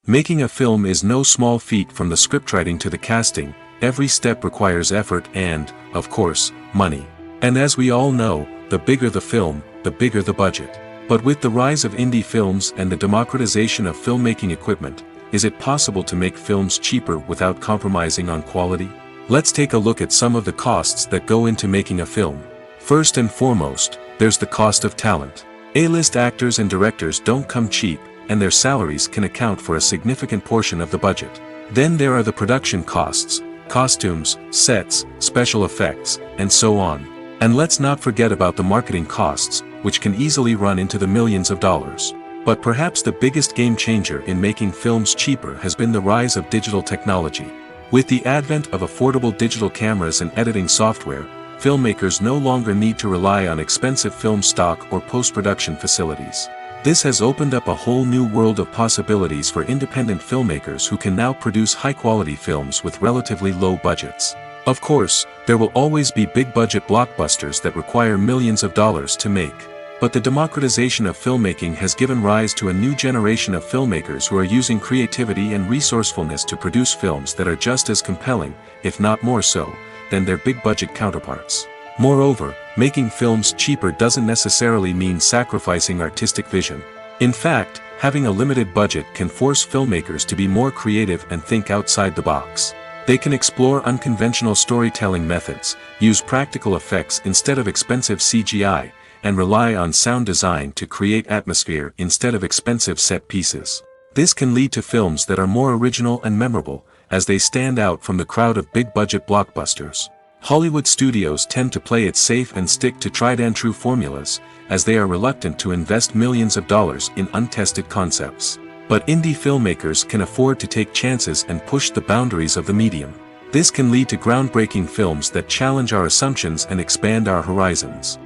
Speaker 1: Making a film is no small feat. From the scriptwriting to the casting, every step requires effort and, of course, money. And as we all know, the bigger the film, the bigger the budget. But with the rise of indie films and the democratization of filmmaking equipment, is it possible to make films cheaper without compromising on quality? Let's take a look at some of the costs that go into making a film. First and foremost, there's the cost of talent. A-list actors and directors don't come cheap, and their salaries can account for a significant portion of the budget. Then there are the production costs, costumes, sets, special effects, and so on. And let's not forget about the marketing costs, which can easily run into the millions of dollars. But perhaps the biggest game changer in making films cheaper has been the rise of digital technology. With the advent of affordable digital cameras and editing software, filmmakers no longer need to rely on expensive film stock or post-production facilities. This has opened up a whole new world of possibilities for independent filmmakers who can now produce high-quality films with relatively low budgets. Of course, there will always be big-budget blockbusters that require millions of dollars to make. But the democratization of filmmaking has given rise to a new generation of filmmakers who are using creativity and resourcefulness to produce films that are just as compelling, if not more so, than their big-budget counterparts. Moreover, making films cheaper doesn't necessarily mean sacrificing artistic vision. In fact, having a limited budget can force filmmakers to be more creative and think outside the box. They can explore unconventional storytelling methods, use practical effects instead of expensive CGI, and rely on sound design to create atmosphere instead of expensive set pieces. This can lead to films that are more original and memorable, as they stand out from the crowd of big-budget blockbusters. Hollywood studios tend to play it safe and stick to tried-and-true formulas, as they are reluctant to invest millions of dollars in untested concepts. But indie filmmakers can afford to take chances and push the boundaries of the medium. This can lead to groundbreaking films that challenge our assumptions and expand our horizons.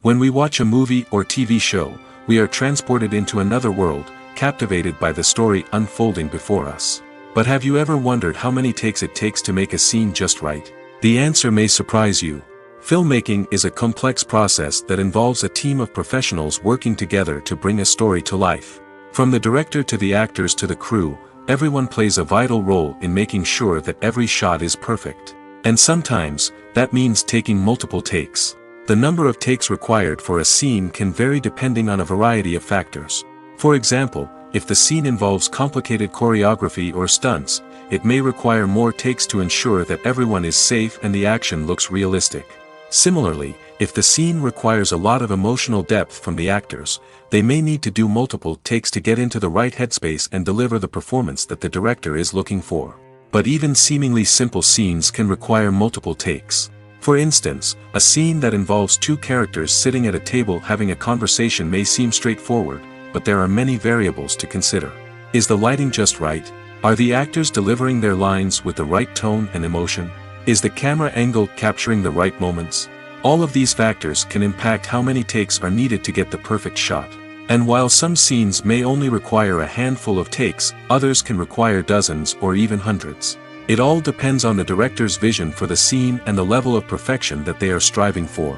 Speaker 1: When we watch a movie or TV show, we are transported into another world, captivated by the story unfolding before us. But have you ever wondered how many takes it takes to make a scene just right? The answer may surprise you. Filmmaking is a complex process that involves a team of professionals working together to bring a story to life. From the director to the actors to the crew, everyone plays a vital role in making sure that every shot is perfect. And sometimes, that means taking multiple takes. The number of takes required for a scene can vary depending on a variety of factors. For example, if the scene involves complicated choreography or stunts, it may require more takes to ensure that everyone is safe and the action looks realistic. Similarly, if the scene requires a lot of emotional depth from the actors, they may need to do multiple takes to get into the right headspace and deliver the performance that the director is looking for. But even seemingly simple scenes can require multiple takes. For instance, a scene that involves two characters sitting at a table having a conversation may seem straightforward, but there are many variables to consider. Is the lighting just right? Are the actors delivering their lines with the right tone and emotion? Is the camera angle capturing the right moments? All of these factors can impact how many takes are needed to get the perfect shot. And while some scenes may only require a handful of takes, others can require dozens or even hundreds. It all depends on the director's vision for the scene and the level of perfection that they are striving for.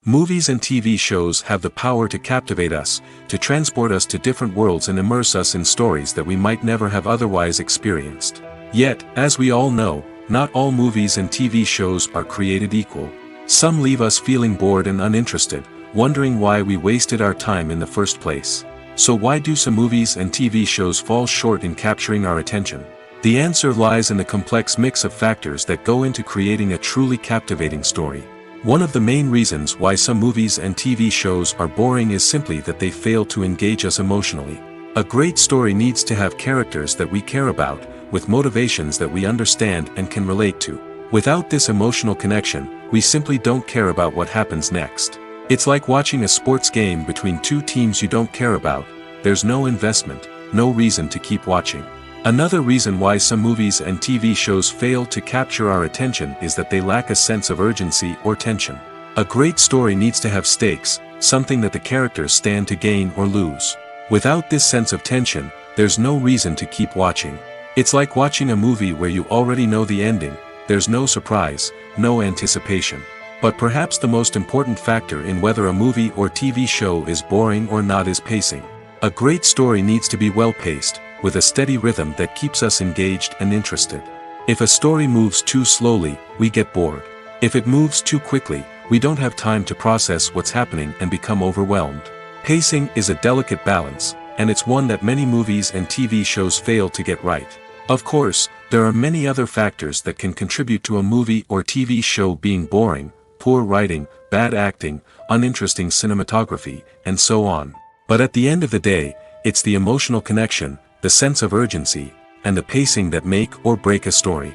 Speaker 1: Movies and TV shows have the power to captivate us, to transport us to different worlds and immerse us in stories that we might never have otherwise experienced. Yet, as we all know, not all movies and TV shows are created equal. Some leave us feeling bored and uninterested, wondering why we wasted our time in the first place. So why do some movies and TV shows fall short in capturing our attention? The answer lies in the complex mix of factors that go into creating a truly captivating story. One of the main reasons why some movies and TV shows are boring is simply that they fail to engage us emotionally. A great story needs to have characters that we care about, with motivations that we understand and can relate to. Without this emotional connection, we simply don't care about what happens next. It's like watching a sports game between two teams you don't care about. There's no investment, no reason to keep watching. Another reason why some movies and TV shows fail to capture our attention is that they lack a sense of urgency or tension. A great story needs to have stakes, something that the characters stand to gain or lose. Without this sense of tension, there's no reason to keep watching. It's like watching a movie where you already know the ending. There's no surprise, no anticipation. But perhaps the most important factor in whether a movie or TV show is boring or not is pacing. A great story needs to be well-paced, with a steady rhythm that keeps us engaged and interested. If a story moves too slowly, we get bored. If it moves too quickly, we don't have time to process what's happening and become overwhelmed. Pacing is a delicate balance, and it's one that many movies and TV shows fail to get right. Of course, there are many other factors that can contribute to a movie or TV show being boring: poor writing, bad acting, uninteresting cinematography, and so on. But at the end of the day, it's the emotional connection, the sense of urgency, and the pacing that make or break a story.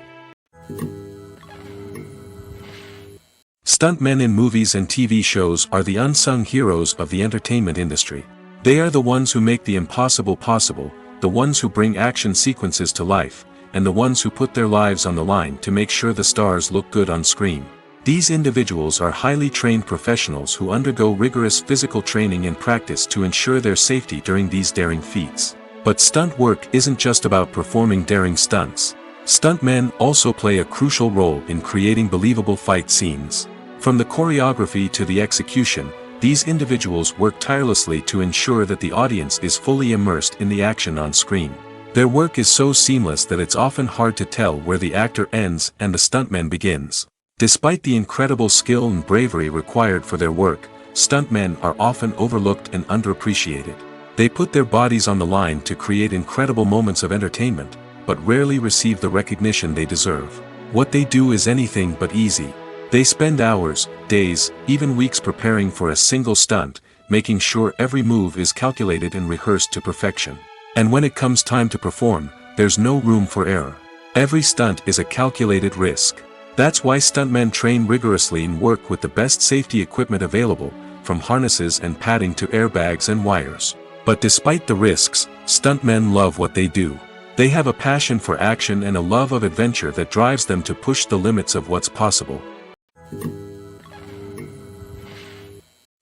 Speaker 1: Stuntmen in movies and TV shows are the unsung heroes of the entertainment industry. They are the ones who make the impossible possible, the ones who bring action sequences to life, and the ones who put their lives on the line to make sure the stars look good on screen. These individuals are highly trained professionals who undergo rigorous physical training and practice to ensure their safety during these daring feats. But stunt work isn't just about performing daring stunts. Stuntmen also play a crucial role in creating believable fight scenes. From the choreography to the execution, these individuals work tirelessly to ensure that the audience is fully immersed in the action on screen. Their work is so seamless that it's often hard to tell where the actor ends and the stuntman begins. Despite the incredible skill and bravery required for their work, stuntmen are often overlooked and underappreciated. They put their bodies on the line to create incredible moments of entertainment, but rarely receive the recognition they deserve. What they do is anything but easy. They spend hours, days, even weeks preparing for a single stunt, making sure every move is calculated and rehearsed to perfection. And when it comes time to perform, there's no room for error. Every stunt is a calculated risk. That's why stuntmen train rigorously and work with the best safety equipment available, from harnesses and padding to airbags and wires. But despite the risks, stuntmen love what they do. They have a passion for action and a love of adventure that drives them to push the limits of what's possible.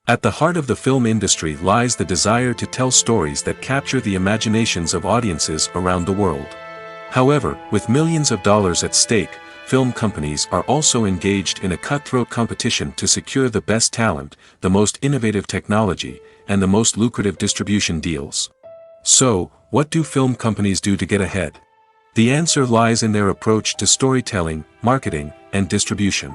Speaker 1: At the heart of the film industry lies the desire to tell stories that capture the imaginations of audiences around the world. However, with millions of dollars at stake, film companies are also engaged in a cutthroat competition to secure the best talent, the most innovative technology, and the most lucrative distribution deals. So, what do film companies do to get ahead? The answer lies in their approach to storytelling, marketing, and distribution.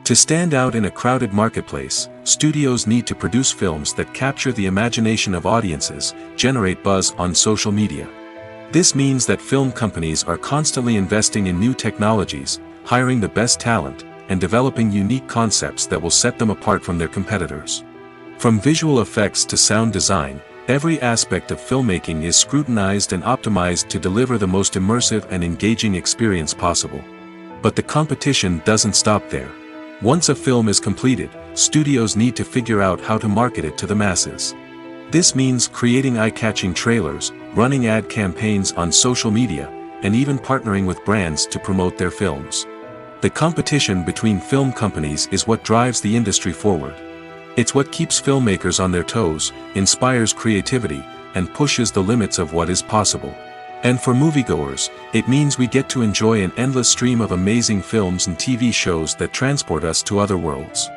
Speaker 1: To stand out in a crowded marketplace, studios need to produce films that capture the imagination of audiences, generate buzz on social media. This means that film companies are constantly investing in new technologies, hiring the best talent, and developing unique concepts that will set them apart from their competitors. From visual effects to sound design, every aspect of filmmaking is scrutinized and optimized to deliver the most immersive and engaging experience possible. But the competition doesn't stop there. Once a film is completed, studios need to figure out how to market it to the masses. This means creating eye-catching trailers, running ad campaigns on social media, and even partnering with brands to promote their films. The competition between film companies is what drives the industry forward. It's what keeps filmmakers on their toes, inspires creativity, and pushes the limits of what is possible. And for moviegoers, it means we get to enjoy an endless stream of amazing films and TV shows that transport us to other worlds.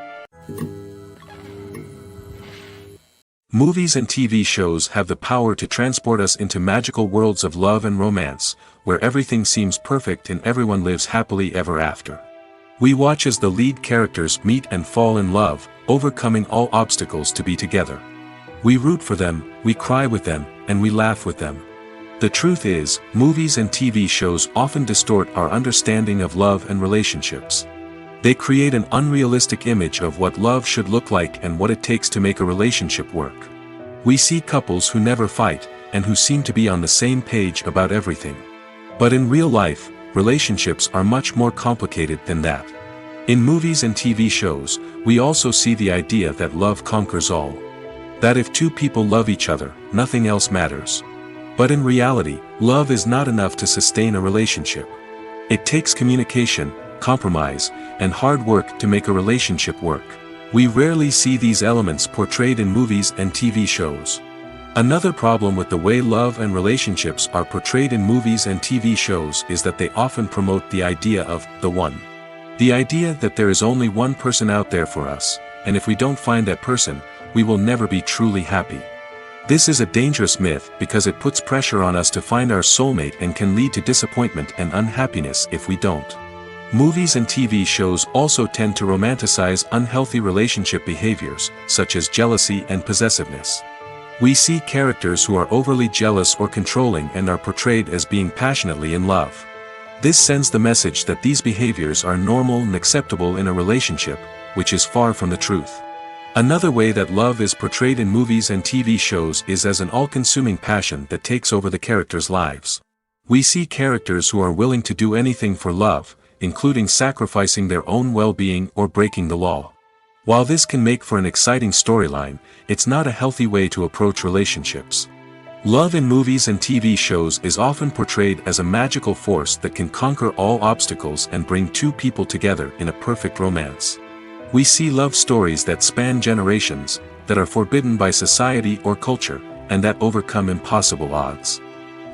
Speaker 1: Movies and TV shows have the power to transport us into magical worlds of love and romance, where everything seems perfect and everyone lives happily ever after. We watch as the lead characters meet and fall in love, overcoming all obstacles to be together. We root for them, we cry with them, and we laugh with them. The truth is, movies and TV shows often distort our understanding of love and relationships. They create an unrealistic image of what love should look like and what it takes to make a relationship work. We see couples who never fight, and who seem to be on the same page about everything. But in real life, relationships are much more complicated than that. In movies and TV shows, we also see the idea that love conquers all. That if two people love each other, nothing else matters. But in reality, love is not enough to sustain a relationship. It takes communication, compromise, and hard work to make a relationship work. We rarely see these elements portrayed in movies and TV shows. Another problem with the way love and relationships are portrayed in movies and TV shows is that they often promote the idea of the one. The idea that there is only one person out there for us, and if we don't find that person, we will never be truly happy. This is a dangerous myth because it puts pressure on us to find our soulmate and can lead to disappointment and unhappiness if we don't. Movies and TV shows also tend to romanticize unhealthy relationship behaviors, such as jealousy and possessiveness. We see characters who are overly jealous or controlling and are portrayed as being passionately in love. This sends the message that these behaviors are normal and acceptable in a relationship, which is far from the truth. Another way that love is portrayed in movies and TV shows is as an all-consuming passion that takes over the characters' lives. We see characters who are willing to do anything for love, including sacrificing their own well-being or breaking the law. While this can make for an exciting storyline, it's not a healthy way to approach relationships. Love in movies and TV shows is often portrayed as a magical force that can conquer all obstacles and bring two people together in a perfect romance. We see love stories that span generations, that are forbidden by society or culture, and that overcome impossible odds.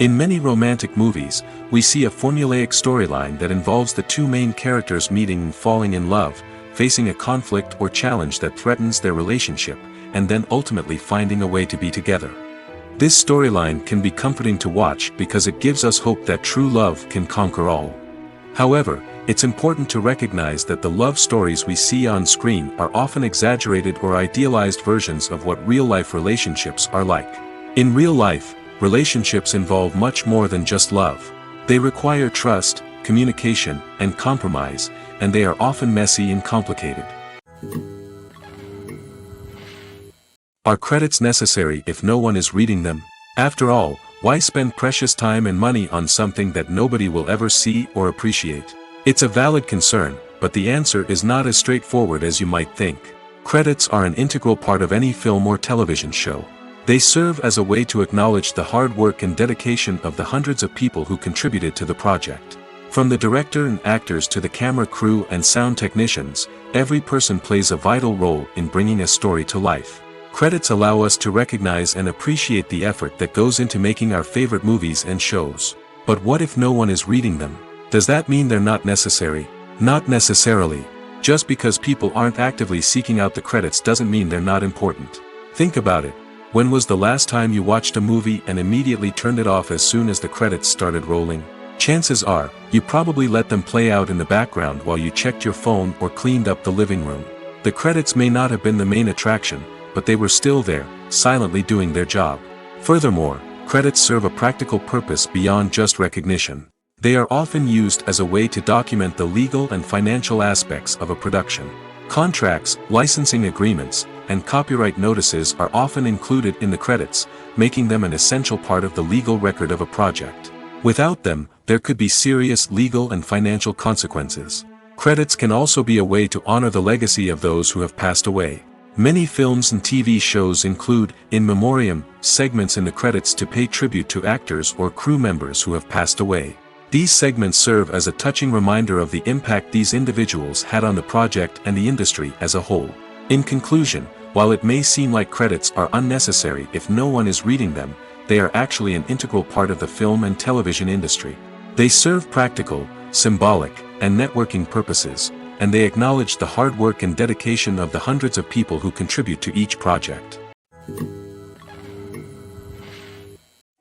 Speaker 1: In many romantic movies, we see a formulaic storyline that involves the two main characters meeting and falling in love, facing a conflict or challenge that threatens their relationship, and then ultimately finding a way to be together. This storyline can be comforting to watch because it gives us hope that true love can conquer all. However, it's important to recognize that the love stories we see on screen are often exaggerated or idealized versions of what real-life relationships are like. In real life, relationships involve much more than just love. They require trust, communication, and compromise, and they are often messy and complicated. Are credits necessary if no one is reading them? After all, why spend precious time and money on something that nobody will ever see or appreciate? It's a valid concern, but the answer is not as straightforward as you might think. Credits are an integral part of any film or television show. They serve as a way to acknowledge the hard work and dedication of the hundreds of people who contributed to the project. From the director and actors to the camera crew and sound technicians, every person plays a vital role in bringing a story to life. Credits allow us to recognize and appreciate the effort that goes into making our favorite movies and shows. But what if no one is reading them? Does that mean they're not necessary? Not necessarily. Just because people aren't actively seeking out the credits doesn't mean they're not important. Think about it. When was the last time you watched a movie and immediately turned it off as soon as the credits started rolling? Chances are, you probably let them play out in the background while you checked your phone or cleaned up the living room. The credits may not have been the main attraction, but they were still there, silently doing their job. Furthermore, credits serve a practical purpose beyond just recognition. They are often used as a way to document the legal and financial aspects of a production. Contracts, licensing agreements, and copyright notices are often included in the credits, making them an essential part of the legal record of a project. Without them, there could be serious legal and financial consequences. Credits can also be a way to honor the legacy of those who have passed away. Many films and TV shows include, in memoriam, segments in the credits to pay tribute to actors or crew members who have passed away. These segments serve as a touching reminder of the impact these individuals had on the project and the industry as a whole. In conclusion, while it may seem like credits are unnecessary if no one is reading them, they are actually an integral part of the film and television industry. They serve practical, symbolic, and networking purposes, and they acknowledge the hard work and dedication of the hundreds of people who contribute to each project.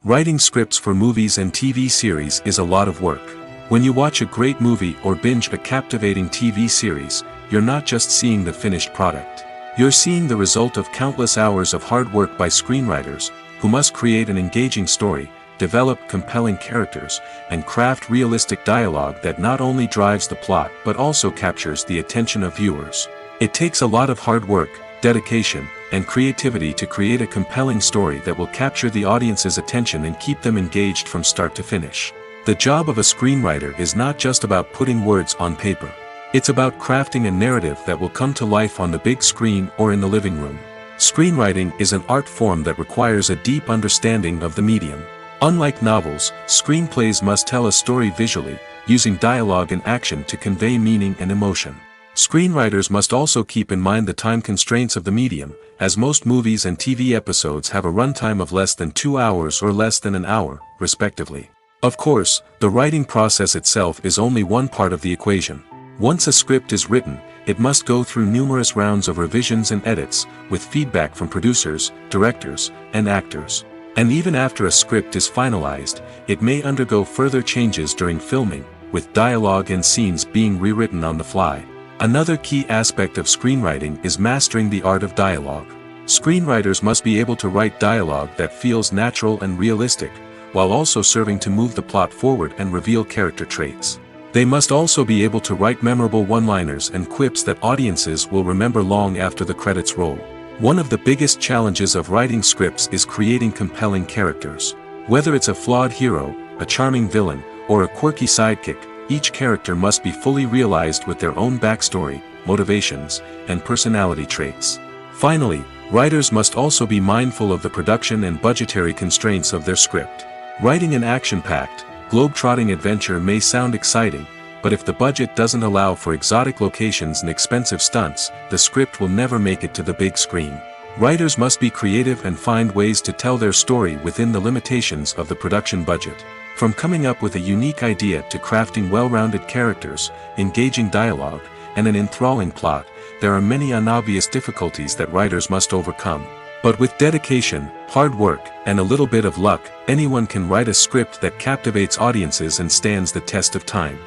Speaker 1: Writing scripts for movies and TV series is a lot of work. When you watch a great movie or binge a captivating TV series, you're not just seeing the finished product. You're seeing the result of countless hours of hard work by screenwriters, who must create an engaging story, develop compelling characters, and craft realistic dialogue that not only drives the plot but also captures the attention of viewers. It takes a lot of hard work, dedication, and creativity to create a compelling story that will capture the audience's attention and keep them engaged from start to finish. The job of a screenwriter is not just about putting words on paper. It's about crafting a narrative that will come to life on the big screen or in the living room. Screenwriting is an art form that requires a deep understanding of the medium. Unlike novels, screenplays must tell a story visually, using dialogue and action to convey meaning and emotion. Screenwriters must also keep in mind the time constraints of the medium, as most movies and TV episodes have a runtime of less than 2 hours or less than an hour, respectively. Of course, the writing process itself is only one part of the equation. Once a script is written, it must go through numerous rounds of revisions and edits, with feedback from producers, directors, and actors. And even after a script is finalized, it may undergo further changes during filming, with dialogue and scenes being rewritten on the fly. Another key aspect of screenwriting is mastering the art of dialogue. Screenwriters must be able to write dialogue that feels natural and realistic, while also serving to move the plot forward and reveal character traits. They must also be able to write memorable one-liners and quips that audiences will remember long after the credits roll. One of the biggest challenges of writing scripts is creating compelling characters. Whether it's a flawed hero, a charming villain, or a quirky sidekick, each character must be fully realized with their own backstory, motivations, and personality traits. Finally, writers must also be mindful of the production and budgetary constraints of their script. Writing an action-packed, globe-trotting adventure may sound exciting, but if the budget doesn't allow for exotic locations and expensive stunts, the script will never make it to the big screen. Writers must be creative and find ways to tell their story within the limitations of the production budget. From coming up with a unique idea to crafting well-rounded characters, engaging dialogue, and an enthralling plot, there are many unobvious difficulties that writers must overcome. But with dedication, hard work, and a little bit of luck, anyone can write a script that captivates audiences and stands the test of time.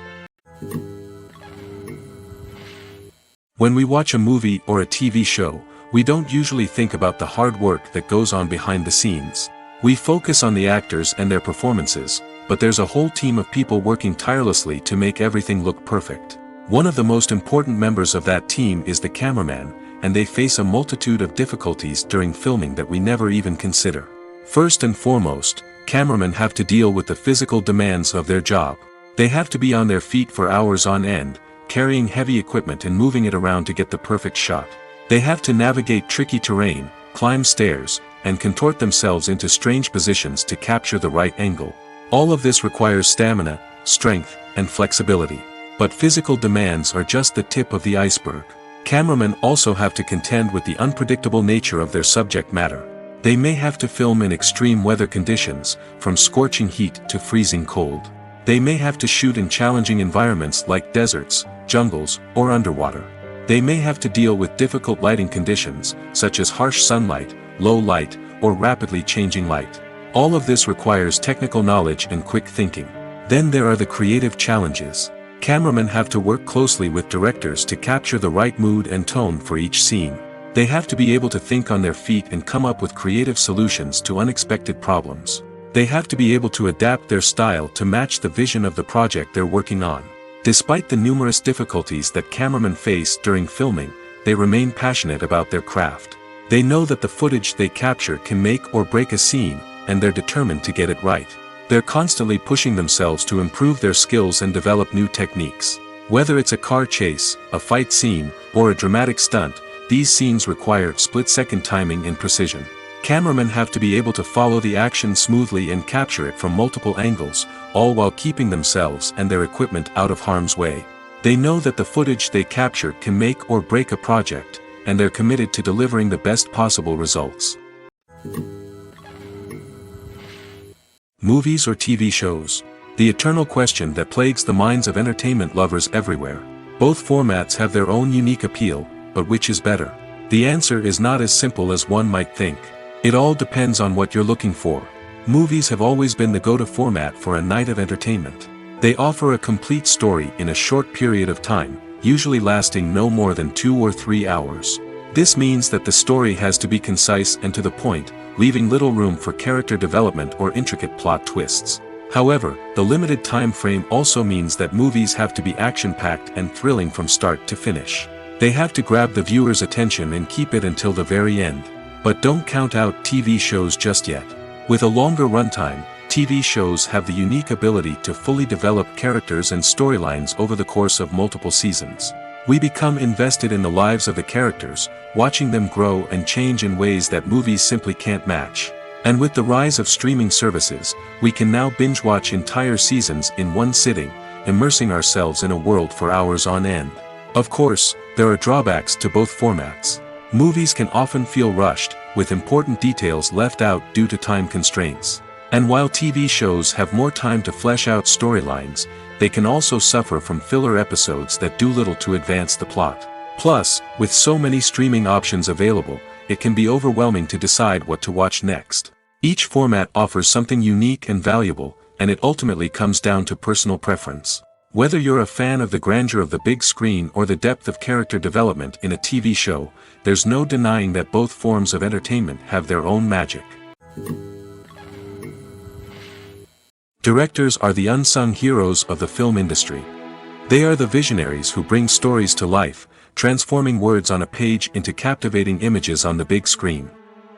Speaker 1: When we watch a movie or a TV show, we don't usually think about the hard work that goes on behind the scenes. We focus on the actors and their performances, but there's a whole team of people working tirelessly to make everything look perfect. One of the most important members of that team is the cameraman, and they face a multitude of difficulties during filming that we never even consider. First and foremost, cameramen have to deal with the physical demands of their job. They have to be on their feet for hours on end, carrying heavy equipment and moving it around to get the perfect shot. They have to navigate tricky terrain, climb stairs, and contort themselves into strange positions to capture the right angle. All of this requires stamina, strength, and flexibility. But physical demands are just the tip of the iceberg. Cameramen also have to contend with the unpredictable nature of their subject matter. They may have to film in extreme weather conditions, from scorching heat to freezing cold. They may have to shoot in challenging environments like deserts, jungles, or underwater. They may have to deal with difficult lighting conditions, such as harsh sunlight, low light, or rapidly changing light. All of this requires technical knowledge and quick thinking. Then there are the creative challenges. Cameramen have to work closely with directors to capture the right mood and tone for each scene. They have to be able to think on their feet and come up with creative solutions to unexpected problems. They have to be able to adapt their style to match the vision of the project they're working on. Despite the numerous difficulties that cameramen face during filming, they remain passionate about their craft. They know that the footage they capture can make or break a scene, and they're determined to get it right. They're constantly pushing themselves to improve their skills and develop new techniques. Whether it's a car chase, a fight scene, or a dramatic stunt, these scenes require split-second timing and precision. Cameramen have to be able to follow the action smoothly and capture it from multiple angles, all while keeping themselves and their equipment out of harm's way. They know that the footage they capture can make or break a project, and they're committed to delivering the best possible results. Movies or TV shows? The eternal question that plagues the minds of entertainment lovers everywhere. Both formats have their own unique appeal, but which is better? The answer is not as simple as one might think. It all depends on what you're looking for. Movies have always been the go-to format for a night of entertainment. They offer a complete story in a short period of time, usually lasting no more than 2 or 3 hours. This means that the story has to be concise and to the point, leaving little room for character development or intricate plot twists. However, the limited time frame also means that movies have to be action-packed and thrilling from start to finish. They have to grab the viewer's attention and keep it until the very end. But don't count out TV shows just yet. With a longer runtime, TV shows have the unique ability to fully develop characters and storylines over the course of multiple seasons. We become invested in the lives of the characters, watching them grow and change in ways that movies simply can't match. And with the rise of streaming services, we can now binge-watch entire seasons in one sitting, immersing ourselves in a world for hours on end. Of course, there are drawbacks to both formats. Movies can often feel rushed, with important details left out due to time constraints. And while TV shows have more time to flesh out storylines, they can also suffer from filler episodes that do little to advance the plot. Plus, with so many streaming options available, it can be overwhelming to decide what to watch next. Each format offers something unique and valuable, and it ultimately comes down to personal preference. Whether you're a fan of the grandeur of the big screen or the depth of character development in a TV show, there's no denying that both forms of entertainment have their own magic. Directors are the unsung heroes of the film industry. They are the visionaries who bring stories to life, transforming words on a page into captivating images on the big screen.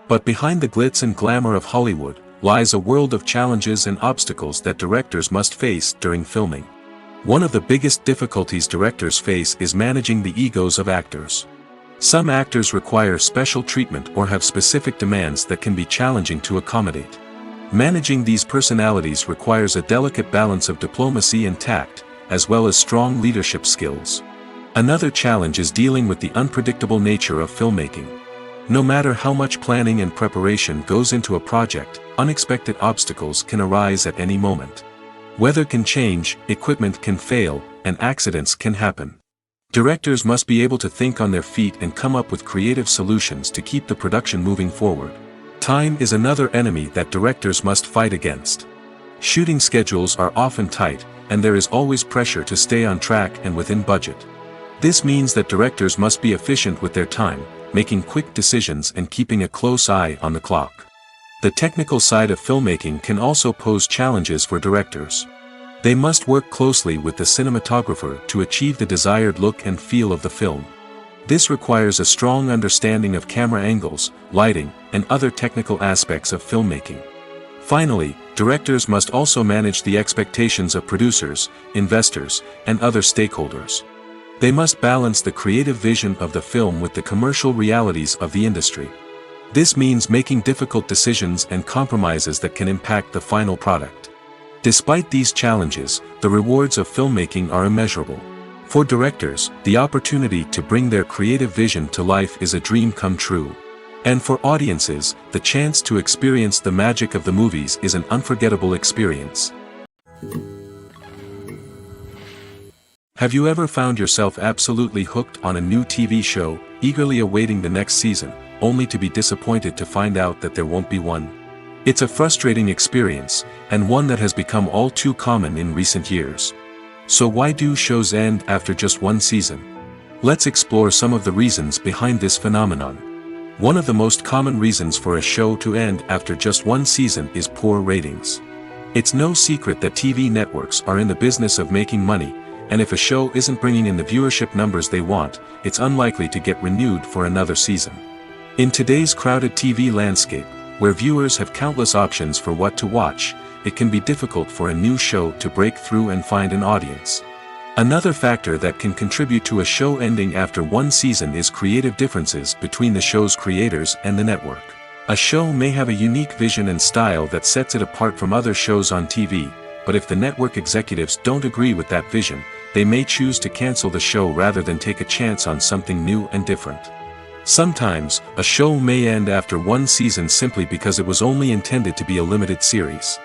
Speaker 1: But behind the glitz and glamour of Hollywood, lies a world of challenges and obstacles that directors must face during filming. One of the biggest difficulties directors face is managing the egos of actors. Some actors require special treatment or have specific demands that can be challenging to accommodate. Managing these personalities requires a delicate balance of diplomacy and tact, as well as strong leadership skills. Another challenge is dealing with the unpredictable nature of filmmaking. No matter how much planning and preparation goes into a project, unexpected obstacles can arise at any moment. Weather can change, equipment can fail, and accidents can happen. Directors must be able to think on their feet and come up with creative solutions to keep the production moving forward. Time is another enemy that directors must fight against. Shooting schedules are often tight, and there is always pressure to stay on track and within budget. This means that directors must be efficient with their time, making quick decisions and keeping a close eye on the clock. The technical side of filmmaking can also pose challenges for directors. They must work closely with the cinematographer to achieve the desired look and feel of the film. This requires a strong understanding of camera angles, lighting, and other technical aspects of filmmaking. Finally, directors must also manage the expectations of producers, investors, and other stakeholders. They must balance the creative vision of the film with the commercial realities of the industry. This means making difficult decisions and compromises that can impact the final product. Despite these challenges, the rewards of filmmaking are immeasurable. For directors, the opportunity to bring their creative vision to life is a dream come true. And for audiences, the chance to experience the magic of the movies is an unforgettable experience. Have you ever found yourself absolutely hooked on a new TV show, eagerly awaiting the next season, only to be disappointed to find out that there won't be one? It's a frustrating experience, and one that has become all too common in recent years. So why do shows end after just one season? Let's explore some of the reasons behind this phenomenon. One of the most common reasons for a show to end after just one season is poor ratings. It's no secret that TV networks are in the business of making money, and if a show isn't bringing in the viewership numbers they want, it's unlikely to get renewed for another season. In today's crowded TV landscape, where viewers have countless options for what to watch, it can be difficult for a new show to break through and find an audience. Another factor that can contribute to a show ending after one season is creative differences between the show's creators and the network. A show may have a unique vision and style that sets it apart from other shows on TV, but if the network executives don't agree with that vision, they may choose to cancel the show rather than take a chance on something new and different. Sometimes, a show may end after one season simply because it was only intended to be a limited series.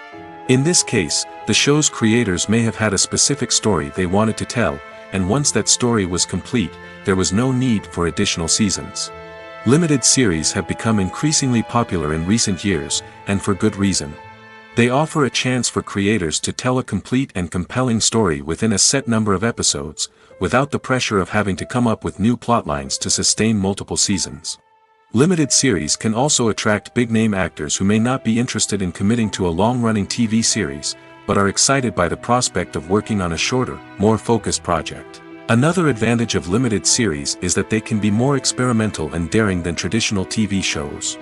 Speaker 1: In this case, the show's creators may have had a specific story they wanted to tell, and once that story was complete, there was no need for additional seasons. Limited series have become increasingly popular in recent years, and for good reason. They offer a chance for creators to tell a complete and compelling story within a set number of episodes, without the pressure of having to come up with new plotlines to sustain multiple seasons. Limited series can also attract big-name actors who may not be interested in committing to a long-running TV series, but are excited by the prospect of working on a shorter, more focused project. Another advantage of limited series is that they can be more experimental and daring than traditional TV shows.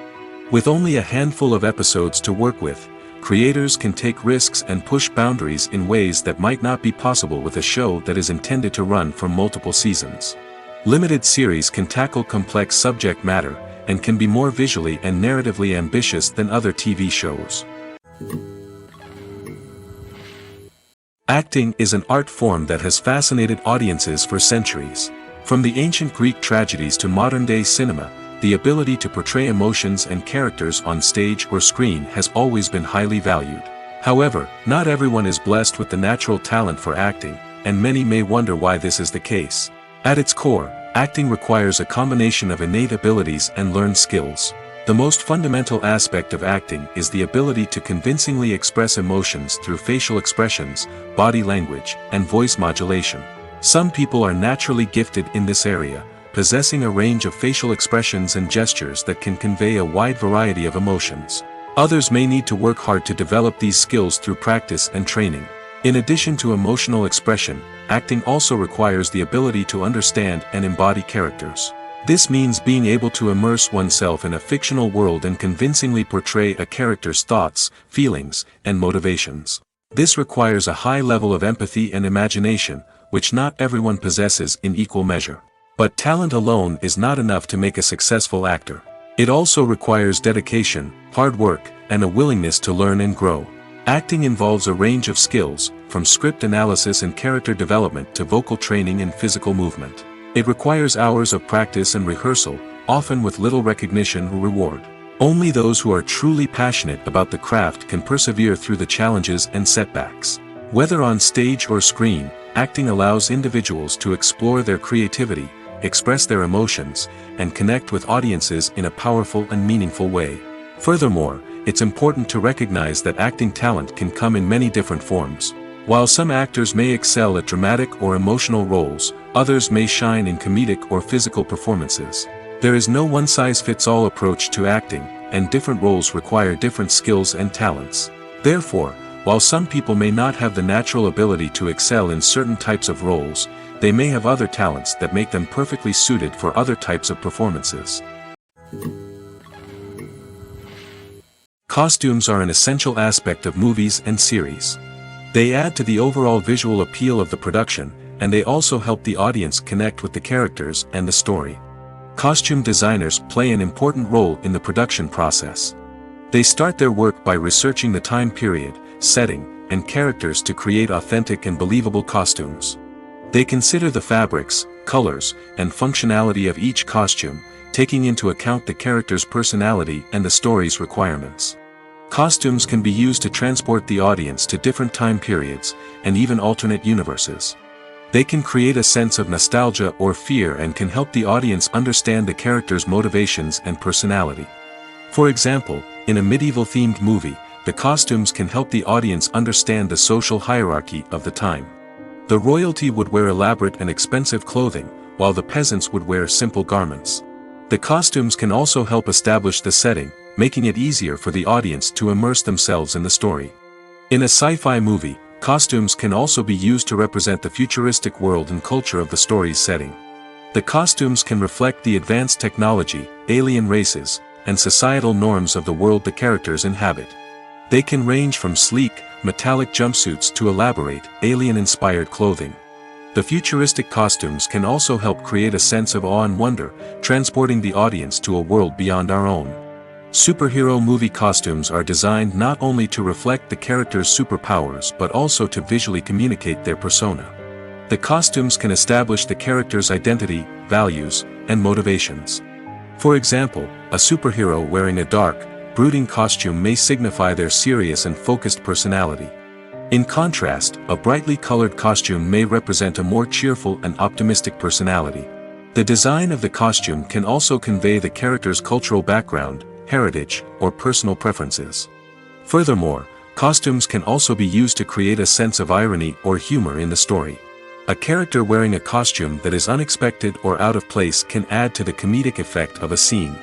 Speaker 1: With only a handful of episodes to work with, creators can take risks and push boundaries in ways that might not be possible with a show that is intended to run for multiple seasons. Limited series can tackle complex subject matter, and can be more visually and narratively ambitious than other TV shows. Acting is an art form that has fascinated audiences for centuries. From the ancient Greek tragedies to modern-day cinema, the ability to portray emotions and characters on stage or screen has always been highly valued. However, not everyone is blessed with the natural talent for acting, and many may wonder why this is the case. At its core, acting requires a combination of innate abilities and learned skills. The most fundamental aspect of acting is the ability to convincingly express emotions through facial expressions, body language, and voice modulation. Some people are naturally gifted in this area, possessing a range of facial expressions and gestures that can convey a wide variety of emotions. Others may need to work hard to develop these skills through practice and training. In addition to emotional expression, acting also requires the ability to understand and embody characters. This means being able to immerse oneself in a fictional world and convincingly portray a character's thoughts, feelings, and motivations. This requires a high level of empathy and imagination, which not everyone possesses in equal measure. But talent alone is not enough to make a successful actor. It also requires dedication, hard work, and a willingness to learn and grow. Acting involves a range of skills, from script analysis and character development to vocal training and physical movement. It requires hours of practice and rehearsal, often with little recognition or reward. Only those who are truly passionate about the craft can persevere through the challenges and setbacks. Whether on stage or screen, acting allows individuals to explore their creativity, express their emotions, and connect with audiences in a powerful and meaningful way. Furthermore, it's important to recognize that acting talent can come in many different forms. While some actors may excel at dramatic or emotional roles, others may shine in comedic or physical performances. There is no one-size-fits-all approach to acting, and different roles require different skills and talents. Therefore, while some people may not have the natural ability to excel in certain types of roles, they may have other talents that make them perfectly suited for other types of performances. Costumes are an essential aspect of movies and series. They add to the overall visual appeal of the production, and they also help the audience connect with the characters and the story. Costume designers play an important role in the production process. They start their work by researching the time period, setting, and characters to create authentic and believable costumes. They consider the fabrics, colors, and functionality of each costume, taking into account the character's personality and the story's requirements. Costumes can be used to transport the audience to different time periods, and even alternate universes. They can create a sense of nostalgia or fear and can help the audience understand the character's motivations and personality. For example, in a medieval-themed movie, the costumes can help the audience understand the social hierarchy of the time. The royalty would wear elaborate and expensive clothing, while the peasants would wear simple garments. The costumes can also help establish the setting, making it easier for the audience to immerse themselves in the story. In a sci-fi movie, costumes can also be used to represent the futuristic world and culture of the story's setting. The costumes can reflect the advanced technology, alien races, and societal norms of the world the characters inhabit. They can range from sleek, metallic jumpsuits to elaborate, alien-inspired clothing. The futuristic costumes can also help create a sense of awe and wonder, transporting the audience to a world beyond our own. Superhero movie costumes are designed not only to reflect the character's superpowers but also to visually communicate their persona. The costumes can establish the character's identity, values, and motivations. For example, a superhero wearing a dark, brooding costume may signify their serious and focused personality. In contrast, a brightly colored costume may represent a more cheerful and optimistic personality. The design of the costume can also convey the character's cultural background, heritage, or personal preferences. Furthermore, costumes can also be used to create a sense of irony or humor in the story. A character wearing a costume that is unexpected or out of place can add to the comedic effect of a scene.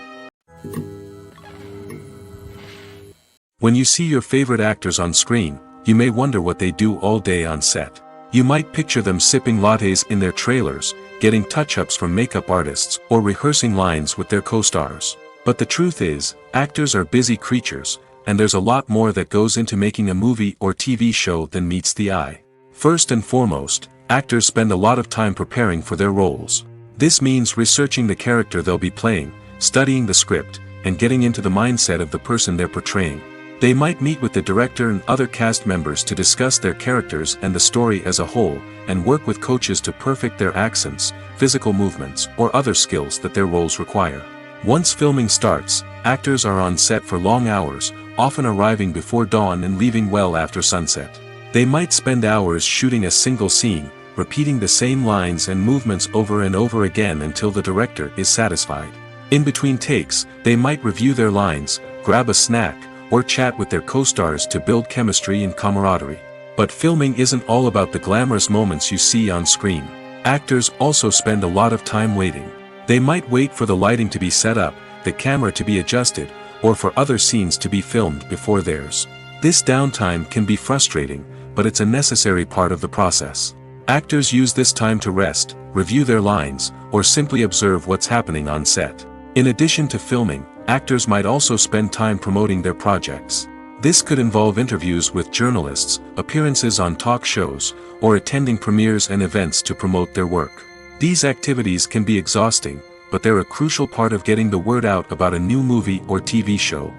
Speaker 1: When you see your favorite actors on screen, you may wonder what they do all day on set. You might picture them sipping lattes in their trailers, getting touch-ups from makeup artists, or rehearsing lines with their co-stars. But the truth is, actors are busy creatures, and there's a lot more that goes into making a movie or TV show than meets the eye. First and foremost, actors spend a lot of time preparing for their roles. This means researching the character they'll be playing, studying the script, and getting into the mindset of the person they're portraying. They might meet with the director and other cast members to discuss their characters and the story as a whole, and work with coaches to perfect their accents, physical movements, or other skills that their roles require. Once filming starts, actors are on set for long hours, often arriving before dawn and leaving well after sunset. They might spend hours shooting a single scene, repeating the same lines and movements over and over again until the director is satisfied. In between takes, they might review their lines, grab a snack, or chat with their co-stars to build chemistry and camaraderie. But filming isn't all about the glamorous moments you see on screen. Actors also spend a lot of time waiting. They might wait for the lighting to be set up, the camera to be adjusted, or for other scenes to be filmed before theirs. This downtime can be frustrating, but it's a necessary part of the process. Actors use this time to rest, review their lines, or simply observe what's happening on set. In addition to filming, actors might also spend time promoting their projects. This could involve interviews with journalists, appearances on talk shows, or attending premieres and events to promote their work. These activities can be exhausting, but they're a crucial part of getting the word out about a new movie or TV show.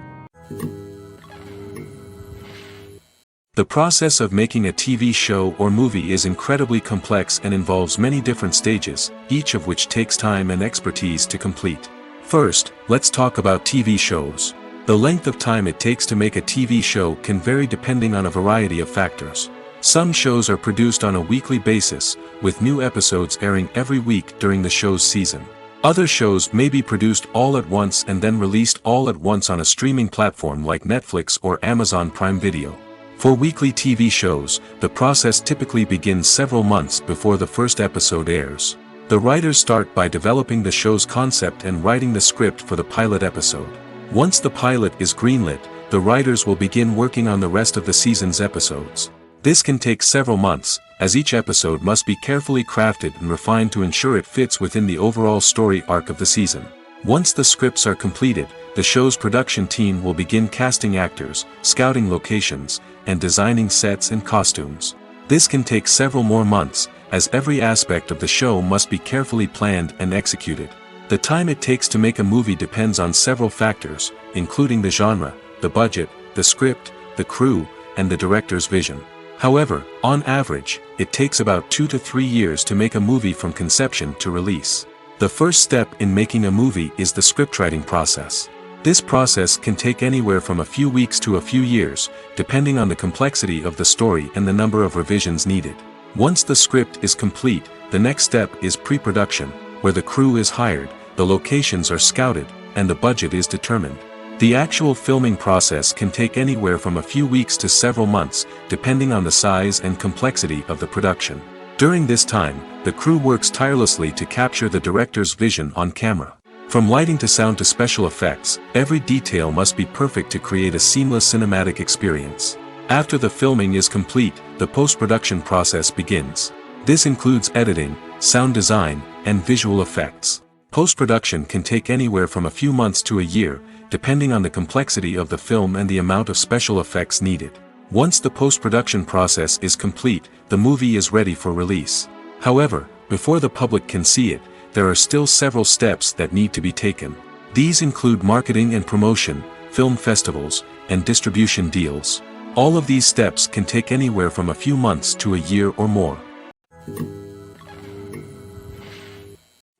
Speaker 1: The process of making a TV show or movie is incredibly complex and involves many different stages, each of which takes time and expertise to complete. First, let's talk about TV shows. The length of time it takes to make a TV show can vary depending on a variety of factors. Some shows are produced on a weekly basis, with new episodes airing every week during the show's season. Other shows may be produced all at once and then released all at once on a streaming platform like Netflix or Amazon Prime Video. For weekly TV shows, the process typically begins several months before the first episode airs. The writers start by developing the show's concept and writing the script for the pilot episode. Once the pilot is greenlit, the writers will begin working on the rest of the season's episodes. This can take several months, as each episode must be carefully crafted and refined to ensure it fits within the overall story arc of the season. Once the scripts are completed, the show's production team will begin casting actors, scouting locations, and designing sets and costumes. This can take several more months, as every aspect of the show must be carefully planned and executed. The time it takes to make a movie depends on several factors, including the genre, the budget, the script, the crew, and the director's vision. However, on average, it takes about 2 to 3 years to make a movie from conception to release. The first step in making a movie is the scriptwriting process. This process can take anywhere from a few weeks to a few years, depending on the complexity of the story and the number of revisions needed. Once the script is complete, the next step is pre-production, where the crew is hired, the locations are scouted, and the budget is determined. The actual filming process can take anywhere from a few weeks to several months, depending on the size and complexity of the production. During this time, the crew works tirelessly to capture the director's vision on camera. From lighting to sound to special effects, every detail must be perfect to create a seamless cinematic experience. After the filming is complete, the post-production process begins. This includes editing, sound design, and visual effects. Post-production can take anywhere from a few months to a year, depending on the complexity of the film and the amount of special effects needed. Once the post-production process is complete, the movie is ready for release. However, before the public can see it, there are still several steps that need to be taken. These include marketing and promotion, film festivals, and distribution deals. All of these steps can take anywhere from a few months to a year or more.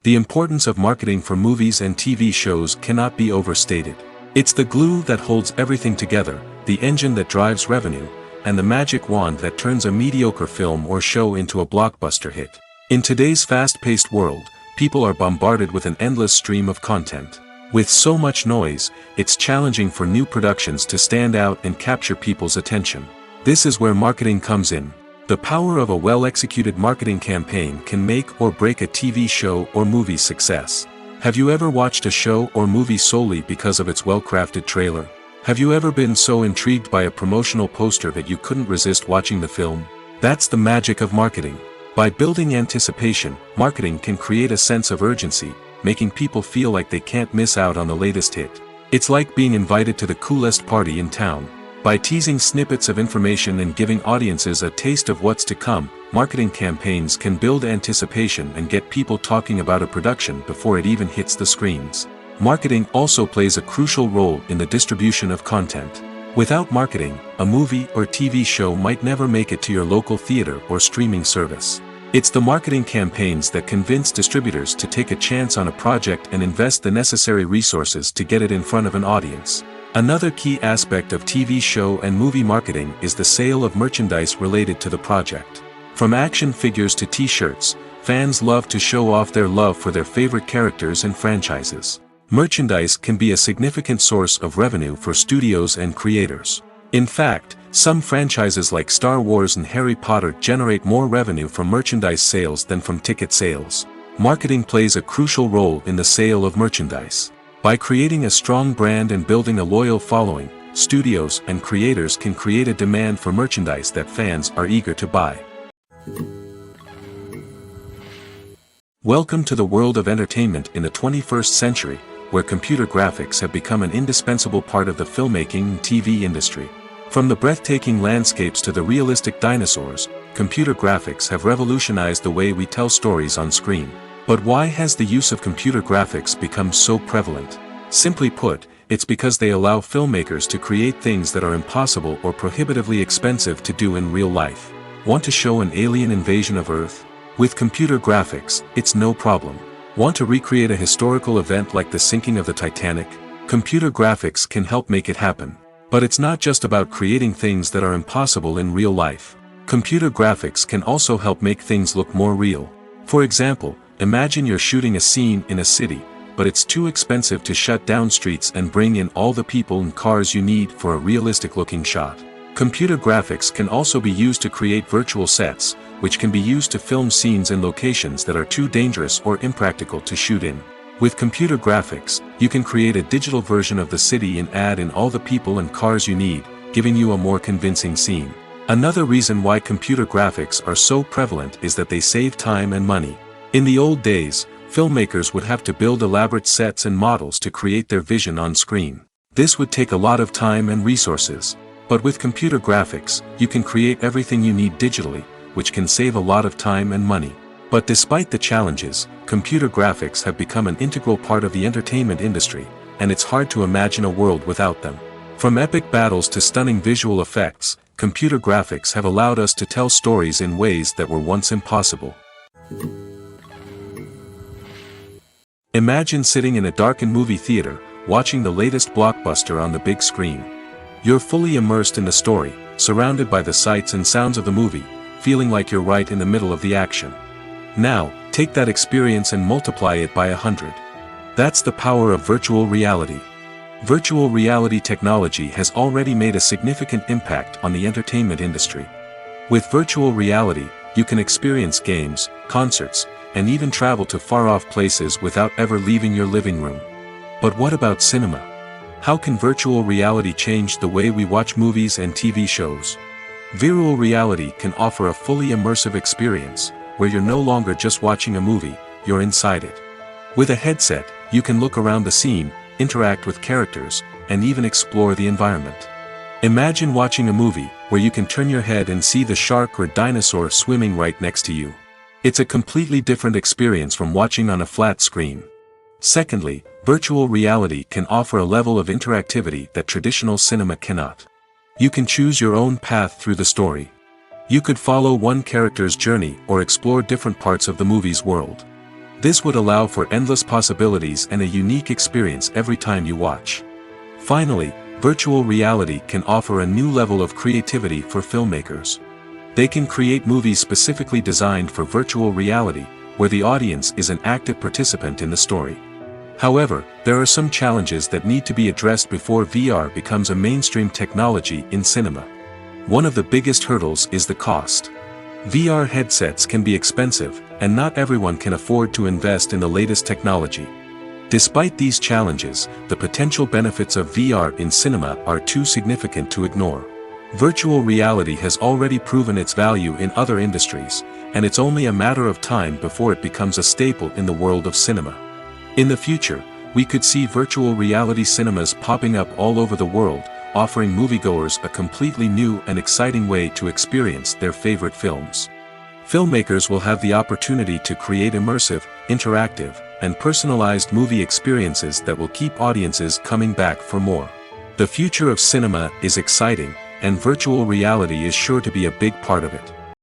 Speaker 1: The importance of marketing for movies and TV shows cannot be overstated. It's the glue that holds everything together, the engine that drives revenue, and the magic wand that turns a mediocre film or show into a blockbuster hit. In today's fast-paced world, people are bombarded with an endless stream of content. With so much noise, it's challenging for new productions to stand out and capture people's attention. This is where marketing comes in. The power of a well-executed marketing campaign can make or break a TV show or movie's success. Have you ever watched a show or movie solely because of its well-crafted trailer? Have you ever been so intrigued by a promotional poster that you couldn't resist watching the film? That's the magic of marketing. By building anticipation, marketing can create a sense of urgency, making people feel like they can't miss out on the latest hit. It's like being invited to the coolest party in town. By teasing snippets of information and giving audiences a taste of what's to come, marketing campaigns can build anticipation and get people talking about a production before it even hits the screens. Marketing also plays a crucial role in the distribution of content. Without marketing, a movie or TV show might never make it to your local theater or streaming service. It's the marketing campaigns that convince distributors to take a chance on a project and invest the necessary resources to get it in front of an audience. Another key aspect of TV show and movie marketing is the sale of merchandise related to the project. From action figures to t-shirts, fans love to show off their love for their favorite characters and franchises. Merchandise can be a significant source of revenue for studios and creators. In fact, some franchises like Star Wars and Harry Potter generate more revenue from merchandise sales than from ticket sales. Marketing plays a crucial role in the sale of merchandise. By creating a strong brand and building a loyal following, studios and creators can create a demand for merchandise that fans are eager to buy. Welcome to the world of entertainment in the 21st century, where computer graphics have become an indispensable part of the filmmaking and TV industry. From the breathtaking landscapes to the realistic dinosaurs, computer graphics have revolutionized the way we tell stories on screen. But why has the use of computer graphics become so prevalent? Simply put, it's because they allow filmmakers to create things that are impossible or prohibitively expensive to do in real life. Want to show an alien invasion of Earth? With computer graphics, it's no problem. Want to recreate a historical event like the sinking of the Titanic? Computer graphics can help make it happen. But it's not just about creating things that are impossible in real life. Computer graphics can also help make things look more real. For example, imagine you're shooting a scene in a city, but it's too expensive to shut down streets and bring in all the people and cars you need for a realistic-looking shot. Computer graphics can also be used to create virtual sets, which can be used to film scenes in locations that are too dangerous or impractical to shoot in. With computer graphics, you can create a digital version of the city and add in all the people and cars you need, giving you a more convincing scene. Another reason why computer graphics are so prevalent is that they save time and money. In the old days, filmmakers would have to build elaborate sets and models to create their vision on screen. This would take a lot of time and resources. But with computer graphics, you can create everything you need digitally, which can save a lot of time and money. But despite the challenges, computer graphics have become an integral part of the entertainment industry, and it's hard to imagine a world without them. From epic battles to stunning visual effects, computer graphics have allowed us to tell stories in ways that were once impossible. Imagine sitting in a darkened movie theater, watching the latest blockbuster on the big screen. You're fully immersed in the story, surrounded by the sights and sounds of the movie, feeling like you're right in the middle of the action. Now, take that experience and multiply it by 100. That's the power of virtual reality. Virtual reality technology has already made a significant impact on the entertainment industry. With virtual reality, you can experience games, concerts, and even travel to far-off places without ever leaving your living room. But what about cinema? How can virtual reality change the way we watch movies and TV shows? Virtual reality can offer a fully immersive experience, where you're no longer just watching a movie, you're inside it. With a headset, you can look around the scene, interact with characters, and even explore the environment. Imagine watching a movie, where you can turn your head and see the shark or dinosaur swimming right next to you. It's a completely different experience from watching on a flat screen. Secondly, virtual reality can offer a level of interactivity that traditional cinema cannot. You can choose your own path through the story. You could follow one character's journey or explore different parts of the movie's world. This would allow for endless possibilities and a unique experience every time you watch. Finally, virtual reality can offer a new level of creativity for filmmakers. They can create movies specifically designed for virtual reality, where the audience is an active participant in the story. However, there are some challenges that need to be addressed before VR becomes a mainstream technology in cinema. One of the biggest hurdles is the cost. VR headsets can be expensive, and not everyone can afford to invest in the latest technology. Despite these challenges, the potential benefits of VR in cinema are too significant to ignore. Virtual reality has already proven its value in other industries, and it's only a matter of time before it becomes a staple in the world of cinema. In the future, we could see virtual reality cinemas popping up all over the world, offering moviegoers a completely new and exciting way to experience their favorite films. Filmmakers will have the opportunity to create immersive, interactive, and personalized movie experiences that will keep audiences coming back for more. The future of cinema is exciting, and virtual reality is sure to be a big part of it.